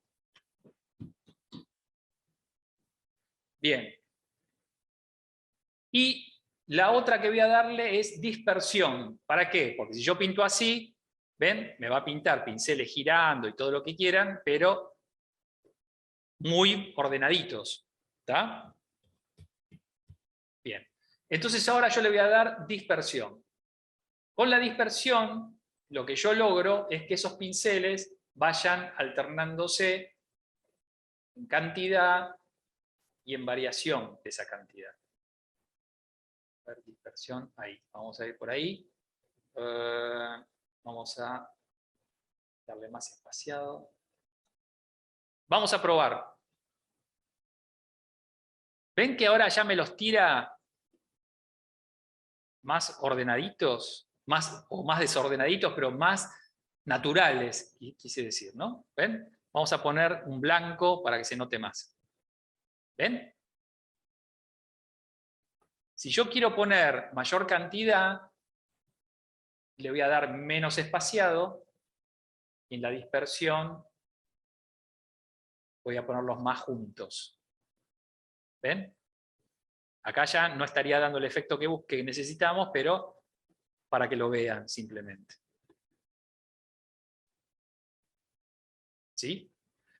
Bien. Y la otra que voy a darle es dispersión. ¿Para qué? Porque si yo pinto así, ¿ven? Me va a pintar pinceles girando y todo lo que quieran, pero muy ordenaditos. ¿Está? Bien. Entonces ahora yo le voy a dar dispersión. Con la dispersión lo que yo logro es que esos pinceles vayan alternándose en cantidad y en variación de esa cantidad. A ver, dispersión, ahí. Vamos a ir por ahí. Vamos a darle más espaciado. Vamos a probar. ¿Ven que ahora ya me los tira más ordenaditos? O más desordenaditos, pero más naturales, quise decir, ¿no? ¿Ven? Vamos a poner un blanco para que se note más. ¿Ven? Si yo quiero poner mayor cantidad, le voy a dar menos espaciado, y en la dispersión voy a ponerlos más juntos. ¿Ven? Acá ya no estaría dando el efecto que necesitamos, pero para que lo vean simplemente. ¿Sí?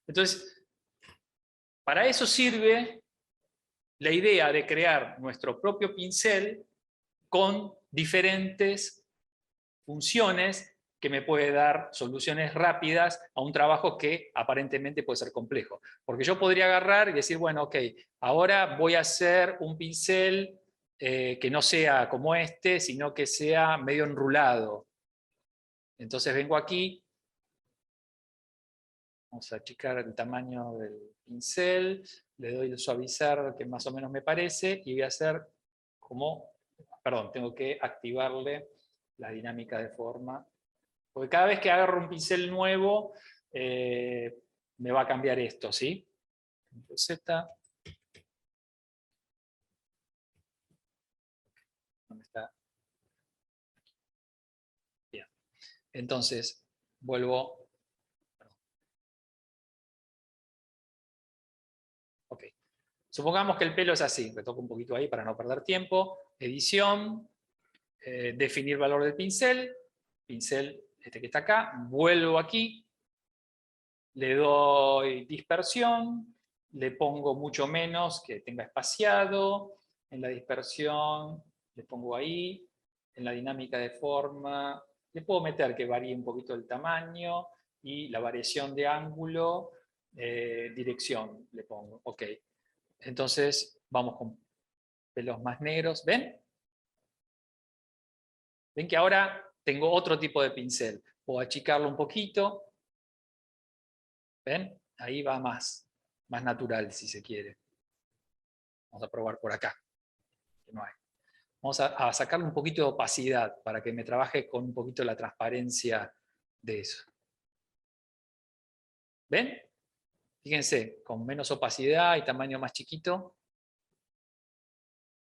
Entonces, para eso sirve la idea de crear nuestro propio pincel con diferentes funciones que me puede dar soluciones rápidas a un trabajo que aparentemente puede ser complejo. Porque yo podría agarrar y decir, bueno, ok, ahora voy a hacer un pincel que no sea como este, sino que sea medio enrulado. Entonces vengo aquí, vamos a achicar el tamaño del pincel, le doy el suavizar que más o menos me parece, y voy a hacer como, perdón, tengo que activarle la dinámica de forma. Porque cada vez que agarro un pincel nuevo, me va a cambiar esto, ¿sí? Z. ¿Dónde está? Bien. Entonces, vuelvo. Ok. Supongamos que el pelo es así. Retoco un poquito ahí para no perder tiempo. Edición. Definir valor del pincel. Pincel este que está acá. Vuelvo aquí. Le doy dispersión. Le pongo mucho menos que tenga espaciado. En la dispersión le pongo ahí. En la dinámica de forma le puedo meter que varíe un poquito el tamaño. Y la variación de ángulo, dirección le pongo. Ok. Entonces vamos con pelos más negros. ¿Ven? ¿Ven que ahora tengo otro tipo de pincel? Puedo achicarlo un poquito. ¿Ven? Ahí va más natural si se quiere. Vamos a probar por acá, que no hay. Vamos a sacarle un poquito de opacidad para que me trabaje con un poquito la transparencia de eso. ¿Ven? Fíjense, con menos opacidad y tamaño más chiquito.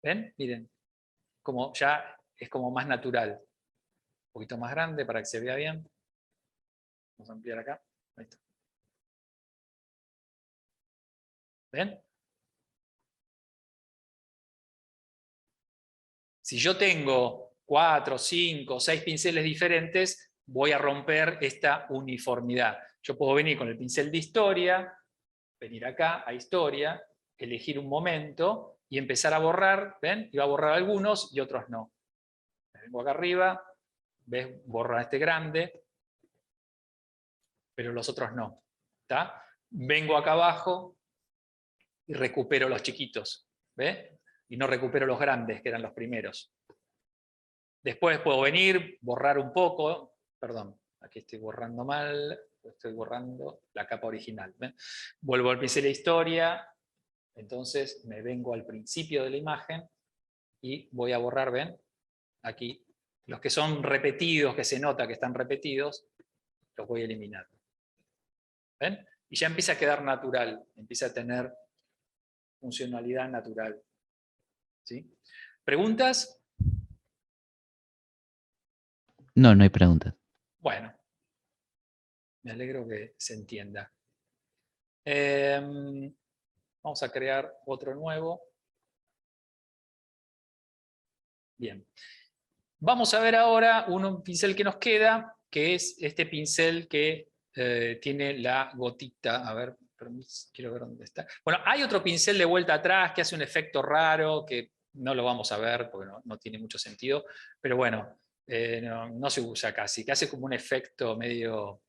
¿Ven? Miren, como ya es como más natural. Un poquito más grande para que se vea bien. Vamos a ampliar acá. Ahí está. ¿Ven? Si yo tengo 4, 5, 6 pinceles diferentes, voy a romper esta uniformidad. Yo puedo venir con el pincel de historia, venir acá a historia, elegir un momento y empezar a borrar, ¿ven? Y va a borrar algunos y otros no. Vengo acá arriba, ¿ves? Borra este grande, pero los otros no. ¿Está? Vengo acá abajo y recupero los chiquitos, ¿ves? Y no recupero los grandes, que eran los primeros. Después puedo venir, borrar un poco, perdón, aquí estoy borrando mal, estoy borrando la capa original. ¿Ven? Vuelvo al pincel de historia, entonces me vengo al principio de la imagen y voy a borrar, ¿ven? Aquí, los que son repetidos, que se nota que están repetidos, los voy a eliminar. ¿Ven? Y ya empieza a quedar natural, empieza a tener funcionalidad natural. ¿Sí? ¿Preguntas? No, no hay preguntas. Bueno, me alegro que se entienda. Vamos a crear otro nuevo. Bien. Vamos a ver ahora un pincel que nos queda, que es este pincel que tiene la gotita. A ver, quiero ver dónde está. Bueno, hay otro pincel de vuelta atrás que hace un efecto raro, que no lo vamos a ver porque no tiene mucho sentido. Pero bueno, no se usa casi, que hace como un efecto medio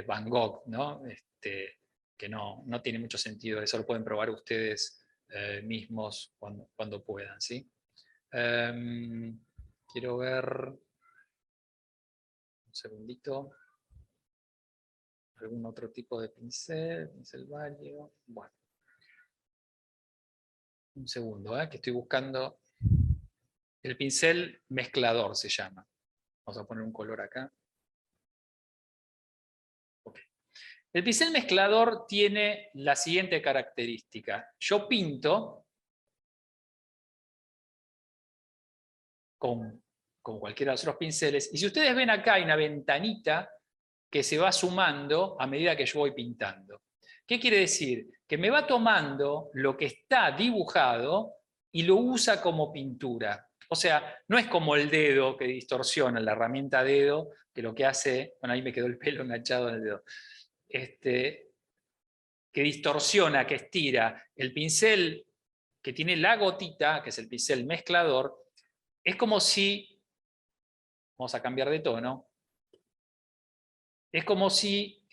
Van Gogh, ¿no? Que no tiene mucho sentido, eso lo pueden probar ustedes mismos cuando puedan, ¿sí? Quiero ver, un segundito, algún otro tipo de pincel válido. Bueno, un segundo, que estoy buscando. El pincel mezclador se llama. Vamos a poner un color acá. Okay. El pincel mezclador tiene la siguiente característica. Yo pinto con cualquiera de los otros pinceles, y si ustedes ven acá hay una ventanita que se va sumando a medida que yo voy pintando. ¿Qué quiere decir? Que me va tomando lo que está dibujado y lo usa como pintura. O sea, no es como el dedo que distorsiona, la herramienta dedo, que lo que hace, bueno, ahí me quedó el pelo enganchado en el dedo, que distorsiona, que estira. El pincel que tiene la gotita, que es el pincel mezclador, es como si, vamos a cambiar de tono, es como si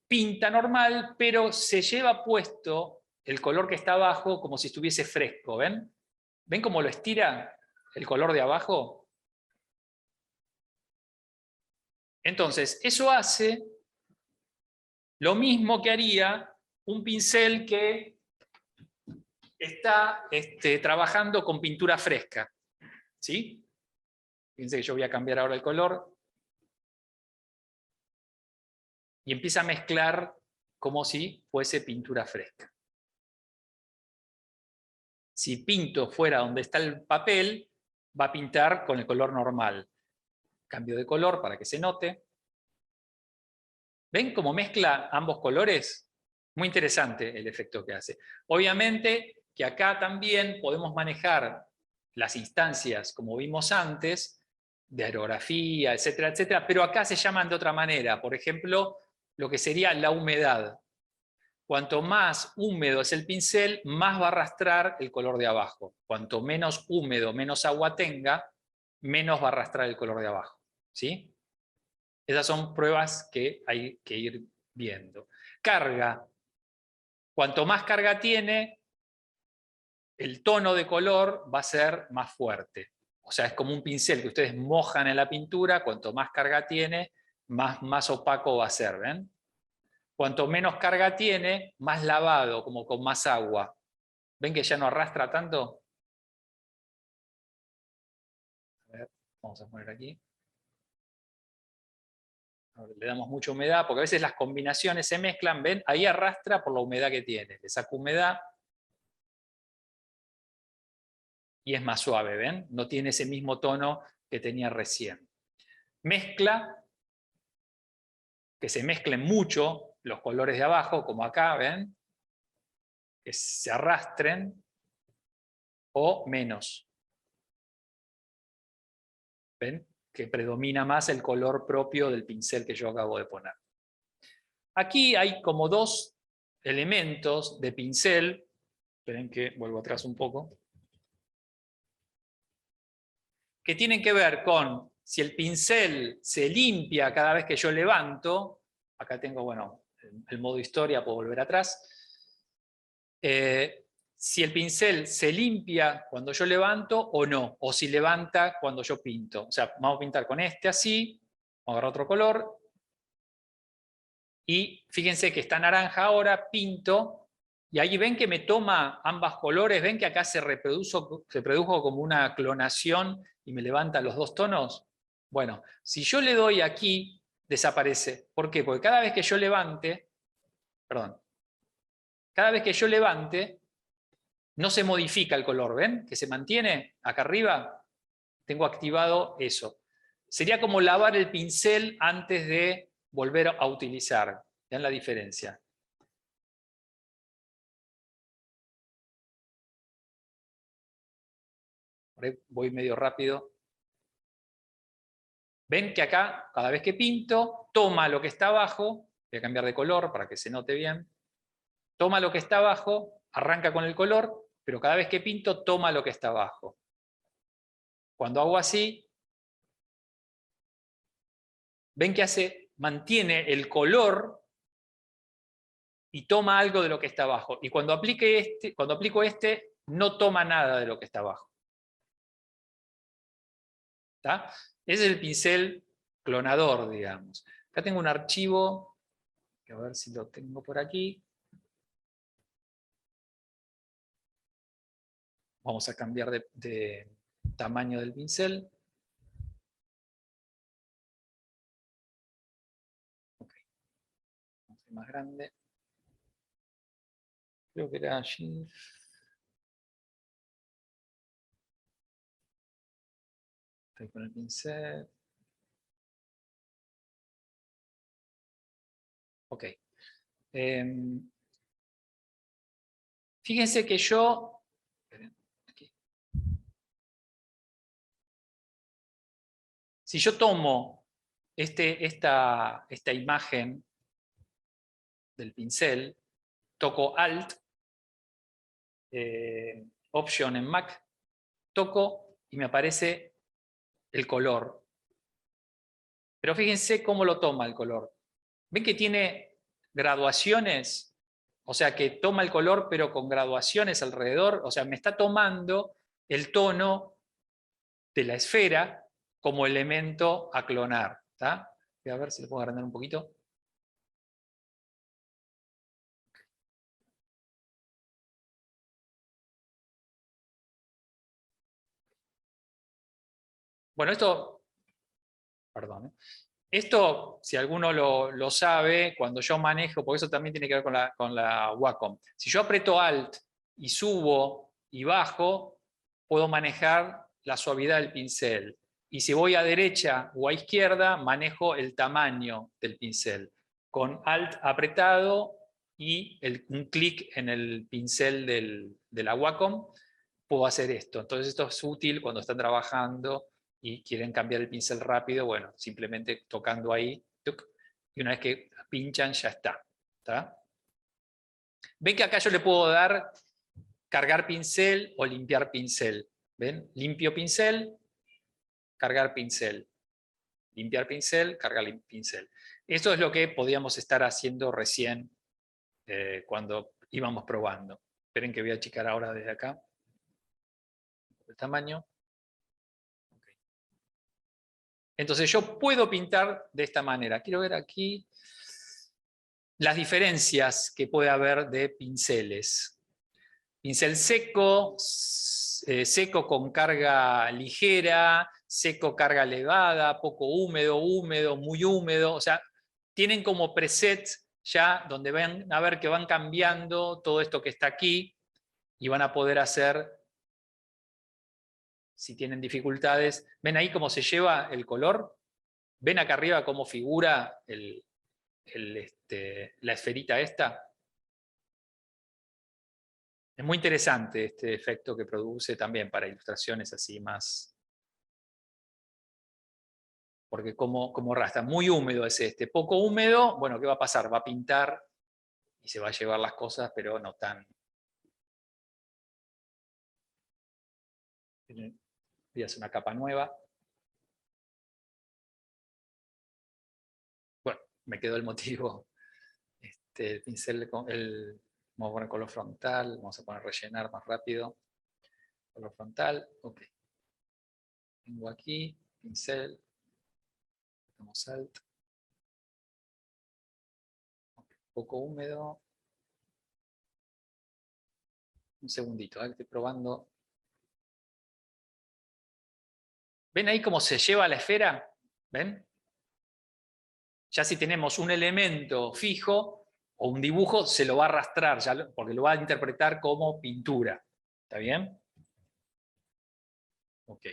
pinta normal, pero se lleva puesto el color que está abajo como si estuviese fresco, ¿ven? ¿Ven cómo lo estira el color de abajo? Entonces, eso hace lo mismo que haría un pincel que está trabajando con pintura fresca. ¿Sí? Fíjense que yo voy a cambiar ahora el color. Y empieza a mezclar como si fuese pintura fresca. Si pinto fuera donde está el papel, va a pintar con el color normal. Cambio de color para que se note. ¿Ven cómo mezcla ambos colores? Muy interesante el efecto que hace. Obviamente que acá también podemos manejar las instancias, como vimos antes, de aerografía, etcétera, etcétera, pero acá se llaman de otra manera. Por ejemplo, lo que sería la humedad. Cuanto más húmedo es el pincel, más va a arrastrar el color de abajo. Cuanto menos húmedo, menos agua tenga, menos va a arrastrar el color de abajo. ¿Sí? Esas son pruebas que hay que ir viendo. Carga. Cuanto más carga tiene, el tono de color va a ser más fuerte. O sea, es como un pincel que ustedes mojan en la pintura, cuanto más carga tiene, más opaco va a ser, ¿ven? Cuanto menos carga tiene, más lavado, como con más agua. ¿Ven que ya no arrastra tanto? A ver, vamos a poner aquí. Le damos mucha humedad, porque a veces las combinaciones se mezclan, ¿ven? Ahí arrastra por la humedad que tiene. Le saco humedad y es más suave, ¿ven? No tiene ese mismo tono que tenía recién. Mezcla, que se mezclen mucho los colores de abajo, como acá, ¿ven? Que se arrastren, o menos. ¿Ven? Que predomina más el color propio del pincel que yo acabo de poner. Aquí hay como dos elementos de pincel. Esperen que vuelvo atrás un poco. Que tienen que ver con si el pincel se limpia cada vez que yo levanto. Acá tengo, bueno, el modo historia, puedo volver atrás. Si el pincel se limpia cuando yo levanto o no, o si levanta cuando yo pinto. O sea, vamos a pintar con este así, vamos a agarrar otro color, y fíjense que está naranja ahora, pinto, y ahí ven que me toma ambos colores, ven que acá se produjo como una clonación y me levanta los dos tonos. Bueno, si yo le doy aquí, desaparece. ¿Por qué? Porque cada vez que yo levante, no se modifica el color, ¿ven? Que se mantiene acá arriba. Tengo activado eso. Sería como lavar el pincel antes de volver a utilizar. ¿Vean la diferencia? Por ahí voy medio rápido. Ven que acá, cada vez que pinto, toma lo que está abajo. Voy a cambiar de color para que se note bien. Toma lo que está abajo, arranca con el color, pero cada vez que pinto, toma lo que está abajo. Cuando hago así, ven que mantiene el color y toma algo de lo que está abajo. Y cuando aplico este, no toma nada de lo que está abajo. ¿Está? Ese es el pincel clonador, digamos. Acá tengo un archivo, a ver si lo tengo por aquí. Vamos a cambiar de tamaño del pincel. Okay. Vamos a hacer más grande. Creo que era allí. Estoy con el pincel. Ok. Fíjense que yo... Si yo tomo esta imagen del pincel, toco Alt, Option en Mac, toco y me aparece el color. Pero fíjense cómo lo toma el color. ¿Ven que tiene graduaciones? O sea, que toma el color pero con graduaciones alrededor. O sea, me está tomando el tono de la esfera como elemento a clonar. ¿Está? Voy a ver si lo puedo agrandar un poquito. Bueno, esto, perdón, esto, si alguno lo sabe, cuando yo manejo, porque eso también tiene que ver con la Wacom. Si yo aprieto Alt y subo y bajo, puedo manejar la suavidad del pincel. Y si voy a derecha o a izquierda, manejo el tamaño del pincel. Con Alt apretado y un clic en el pincel de la Wacom, puedo hacer esto. Entonces esto es útil cuando están trabajando y quieren cambiar el pincel rápido, bueno, simplemente tocando ahí, ¡tuc! Y una vez que pinchan ya está. ¿Está? Ven que acá yo le puedo dar cargar pincel o limpiar pincel. ¿Ven? Limpio pincel, cargar pincel. Limpiar pincel, cargar pincel. Eso es lo que podíamos estar haciendo recién cuando íbamos probando. Esperen que voy a achicar ahora desde acá el tamaño. Entonces yo puedo pintar de esta manera. Quiero ver aquí las diferencias que puede haber de pinceles. Pincel seco, seco con carga ligera, seco carga elevada, poco húmedo, húmedo, muy húmedo. O sea, tienen como presets ya donde van a ver que van cambiando todo esto que está aquí y van a poder hacer, si tienen dificultades, ¿ven ahí cómo se lleva el color? ¿Ven acá arriba cómo figura la esferita esta? Es muy interesante este efecto que produce también para ilustraciones así más. Porque como rasta, muy húmedo es este. Poco húmedo, bueno, ¿qué va a pasar? Va a pintar y se va a llevar las cosas, pero no tan... Voy a hacer una capa nueva. Bueno, me quedó el motivo. El pincel, vamos a poner color frontal, vamos a poner rellenar más rápido. Color frontal, ok. Tengo aquí, pincel, damos alt. Okay. Poco húmedo. Un segundito, estoy probando. ¿Ven ahí cómo se lleva la esfera? ¿Ven? Ya si tenemos un elemento fijo o un dibujo, se lo va a arrastrar, porque lo va a interpretar como pintura. ¿Está bien? Ok.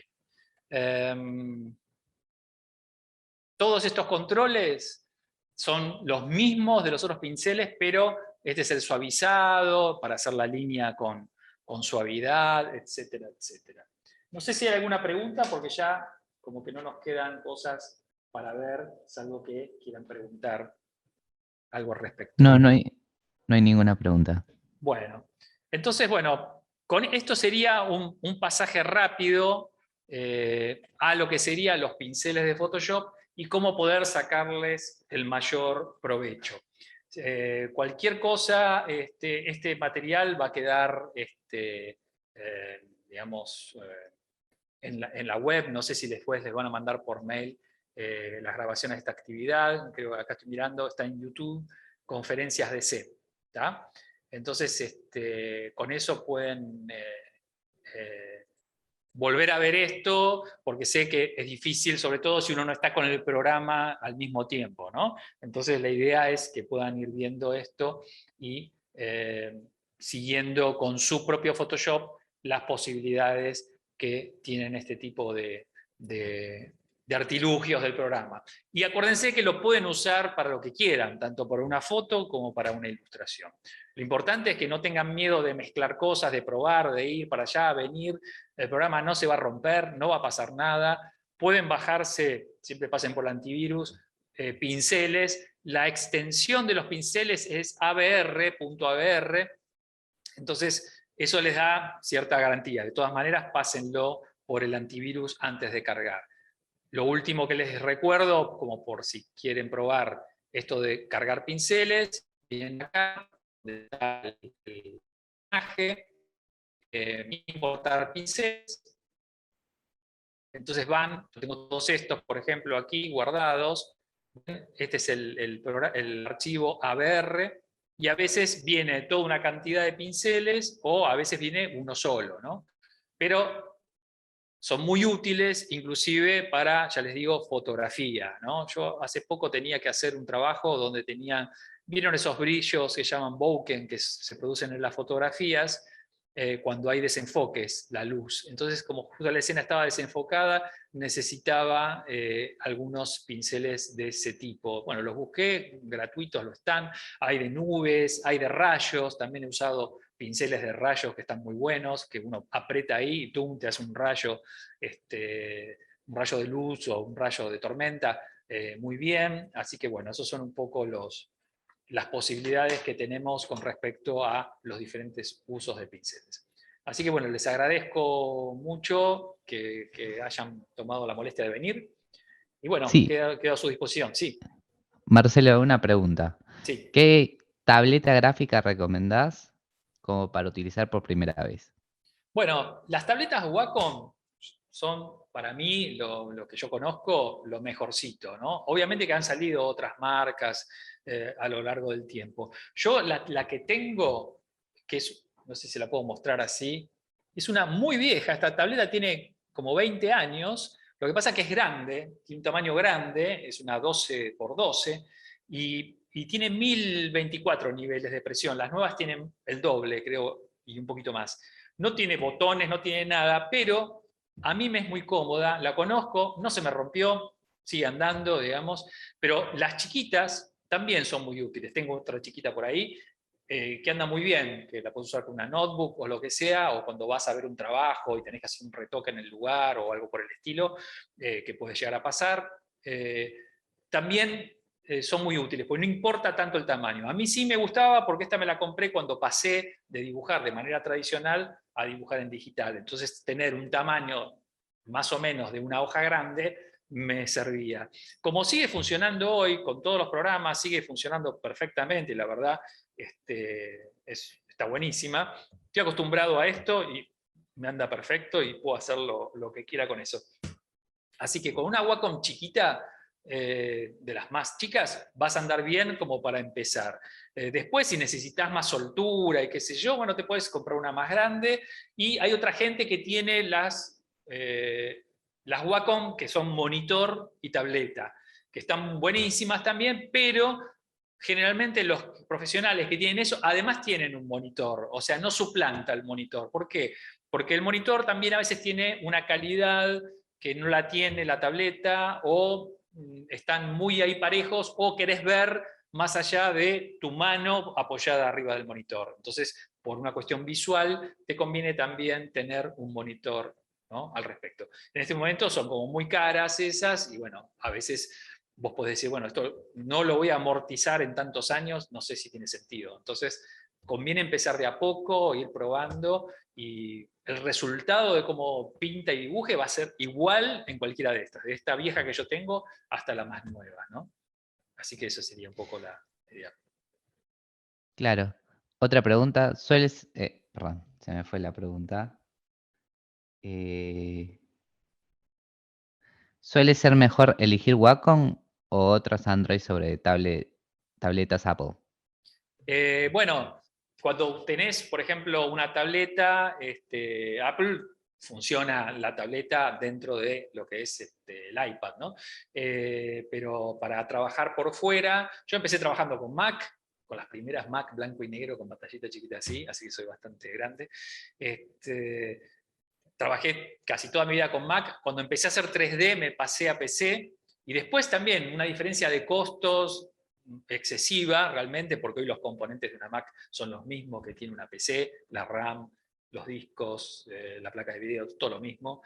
Todos estos controles son los mismos de los otros pinceles, pero este es el suavizado para hacer la línea con suavidad, etcétera, etcétera. No sé si hay alguna pregunta, porque ya como que no nos quedan cosas para ver, salvo que quieran preguntar algo al respecto. No hay ninguna pregunta. Bueno, entonces, bueno, con esto sería un pasaje rápido a lo que serían los pinceles de Photoshop y cómo poder sacarles el mayor provecho. Cualquier cosa, este material va a quedar, digamos, en la web. No sé si después les van a mandar por mail las grabaciones de esta actividad. Creo que acá estoy mirando, está en YouTube, Conferencias DC. ¿Tá? Entonces, con eso pueden volver a ver esto, porque sé que es difícil, sobre todo si uno no está con el programa al mismo tiempo, ¿no? Entonces la idea es que puedan ir viendo esto y siguiendo con su propio Photoshop las posibilidades que tienen este tipo de artilugios del programa. Y acuérdense que lo pueden usar para lo que quieran, tanto para una foto como para una ilustración. Lo importante es que no tengan miedo de mezclar cosas, de probar, de ir para allá, venir. El programa no se va a romper, no va a pasar nada. Pueden bajarse, siempre pasen por el antivirus, pinceles. La extensión de los pinceles es abr.abr. Entonces, eso les da cierta garantía. De todas maneras, pásenlo por el antivirus antes de cargar. Lo último que les recuerdo, como por si quieren probar esto de cargar pinceles, vienen acá, el personaje, importar pinceles. Entonces yo tengo todos estos, por ejemplo, aquí guardados. Este es el archivo ABR, y a veces viene toda una cantidad de pinceles, o a veces viene uno solo, ¿no? Pero son muy útiles, inclusive para, ya les digo, fotografía, ¿no? Yo hace poco tenía que hacer un trabajo donde vieron esos brillos que llaman bokeh, que se producen en las fotografías, cuando hay desenfoques, la luz. Entonces, como justo la escena estaba desenfocada, necesitaba algunos pinceles de ese tipo. Bueno, los busqué, gratuitos lo están, hay de nubes, hay de rayos, también he usado pinceles de rayos que están muy buenos, que uno aprieta ahí y ¡tum!, te hace un rayo de luz o un rayo de tormenta muy bien. Así que bueno, esos son un poco las posibilidades que tenemos con respecto a los diferentes usos de pinceles. Así que bueno, les agradezco mucho que hayan tomado la molestia de venir. Y bueno, Sí, quedo a su disposición. Sí, Marcelo, una pregunta. sí. ¿Qué tableta gráfica recomendás como para utilizar por primera vez? Bueno, las tabletas Wacom son, para mí, lo que yo conozco, lo mejorcito, ¿no? Obviamente que han salido otras marcas a lo largo del tiempo. Yo la que tengo, que es, no sé si la puedo mostrar así, es una muy vieja. Esta tableta tiene como 20 años, lo que pasa es que es grande, tiene un tamaño grande, es una 12x12, y tiene 1024 niveles de presión. Las nuevas tienen el doble, creo, y un poquito más. No tiene botones, no tiene nada, pero a mí me es muy cómoda, la conozco, no se me rompió, sigue andando, digamos, pero las chiquitas también son muy útiles. Tengo otra chiquita por ahí que anda muy bien, que la puedes usar con una notebook o lo que sea, o cuando vas a ver un trabajo y tenés que hacer un retoque en el lugar o algo por el estilo, que puede llegar a pasar. También son muy útiles, porque no importa tanto el tamaño. A mí sí me gustaba porque esta me la compré cuando pasé de dibujar de manera tradicional a dibujar en digital. Entonces tener un tamaño más o menos de una hoja grande me servía. Como sigue funcionando hoy, con todos los programas, sigue funcionando perfectamente, y la verdad está buenísima. Estoy acostumbrado a esto y me anda perfecto y puedo hacer lo que quiera con eso. Así que con una Wacom chiquita, de las más chicas, vas a andar bien como para empezar. Después, si necesitas más soltura y qué sé yo, bueno, te puedes comprar una más grande. Y hay otra gente que tiene las Wacom, que son monitor y tableta, que están buenísimas también, pero generalmente los profesionales que tienen eso, además tienen un monitor, o sea, no suplanta el monitor. ¿Por qué? Porque el monitor también a veces tiene una calidad que no la tiene la tableta, o están muy ahí parejos, o querés ver más allá de tu mano apoyada arriba del monitor. Entonces, por una cuestión visual, te conviene también tener un monitor, ¿no?, al respecto. En este momento son como muy caras esas, y bueno, a veces vos podés decir, bueno, esto no lo voy a amortizar en tantos años, no sé si tiene sentido. Entonces, conviene empezar de a poco, ir probando, y el resultado de cómo pinta y dibuje va a ser igual en cualquiera de estas, de esta vieja que yo tengo hasta la más nueva, ¿no? Así que eso sería un poco la idea. Claro. Otra pregunta, perdón, se me fue la pregunta. Eh, ¿Suele ser mejor elegir Wacom o otros Android sobre tabletas Apple? Bueno, cuando tenés, por ejemplo, una tableta, Apple funciona la tableta dentro de lo que es el iPad, ¿no? Pero para trabajar por fuera, yo empecé trabajando con Mac, con las primeras Mac blanco y negro con pantallita chiquita así que soy bastante grande. Este, Trabajé casi toda mi vida con Mac. Cuando empecé a hacer 3D me pasé a PC, y después también una diferencia de costos excesiva realmente, porque hoy los componentes de una Mac son los mismos que tiene una PC, la RAM, los discos, la placa de video, todo lo mismo.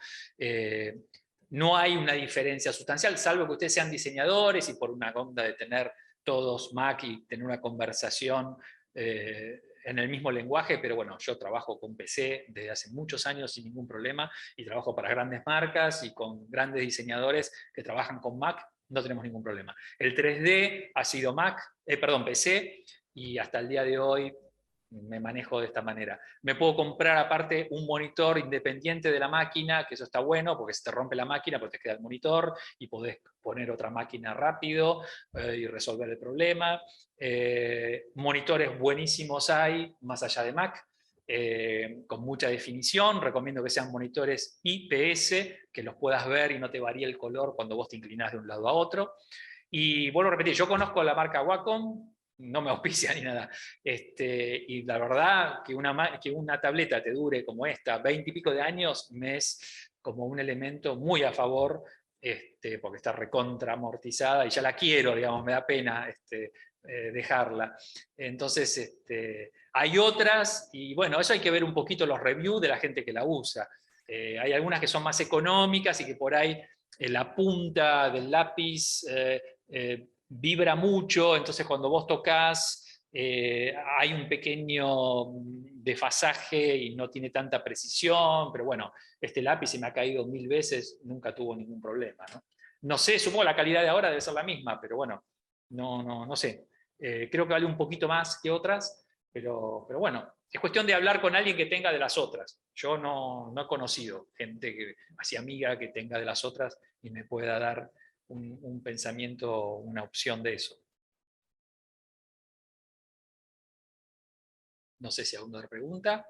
No hay una diferencia sustancial, salvo que ustedes sean diseñadores y por una onda de tener todos Mac y tener una conversación en el mismo lenguaje, pero bueno, yo trabajo con PC desde hace muchos años sin ningún problema, y trabajo para grandes marcas y con grandes diseñadores que trabajan con Mac, no tenemos ningún problema. El 3D ha sido PC, y hasta el día de hoy me manejo de esta manera. Me puedo comprar aparte un monitor independiente de la máquina, que eso está bueno, porque se te rompe la máquina, pues te queda el monitor y podés poner otra máquina rápido y resolver el problema. Monitores buenísimos hay, más allá de Mac, con mucha definición. Recomiendo que sean monitores IPS, que los puedas ver y no te varíe el color cuando vos te inclinás de un lado a otro. Y vuelvo a repetir, yo conozco la marca Wacom, no me auspicia ni nada. Y la verdad que una tableta te dure como esta 20 y pico de años me es como un elemento muy a favor, porque está recontra amortizada y ya la quiero, digamos, me da pena dejarla. Entonces, hay otras, y bueno, eso hay que ver un poquito los reviews de la gente que la usa. Hay algunas que son más económicas y que por ahí la punta del lápiz vibra mucho, entonces cuando vos tocas hay un pequeño desfasaje y no tiene tanta precisión, pero bueno, este lápiz se me ha caído 1000 veces, nunca tuvo ningún problema, ¿no? No sé, supongo la calidad de ahora debe ser la misma, pero bueno, no sé. Creo que vale un poquito más que otras, pero bueno, es cuestión de hablar con alguien que tenga de las otras. Yo no he conocido gente así amiga que tenga de las otras y me pueda dar un pensamiento, una opción de eso. No sé si alguna otra pregunta.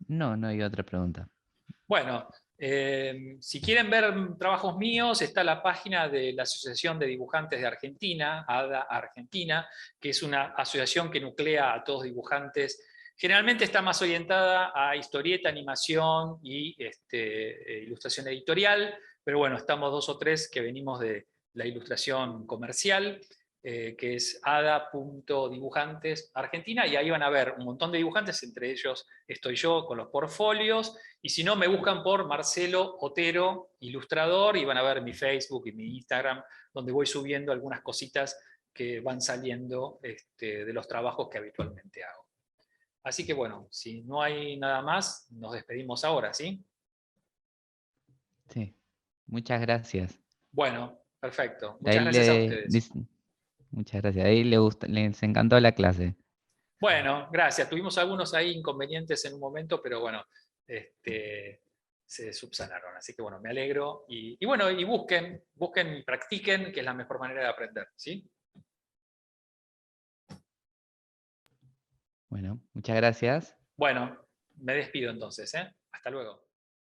No, no hay otra pregunta. Bueno, si quieren ver trabajos míos, está la página de la Asociación de Dibujantes de Argentina, ADA Argentina, que es una asociación que nuclea a todos dibujantes. Generalmente está más orientada a historieta, animación y ilustración editorial, pero bueno, estamos 2 o 3 que venimos de la ilustración comercial, que es ada.dibujantes Argentina, y ahí van a ver un montón de dibujantes, entre ellos estoy yo con los portfolios, y si no, me buscan por Marcelo Otero, ilustrador, y van a ver mi Facebook y mi Instagram, donde voy subiendo algunas cositas que van saliendo de los trabajos que habitualmente hago. Así que bueno, si no hay nada más, nos despedimos ahora, ¿sí? Sí. Muchas gracias. Bueno, perfecto. De ahí Muchas gracias a ustedes. muchas gracias. Ahí les encantó la clase. Bueno, gracias. Tuvimos algunos ahí inconvenientes en un momento, pero bueno, se subsanaron. Así que bueno, me alegro. Y bueno, y busquen y practiquen, que es la mejor manera de aprender, ¿sí? Bueno, muchas gracias. Bueno, me despido entonces, ¿eh? Hasta luego.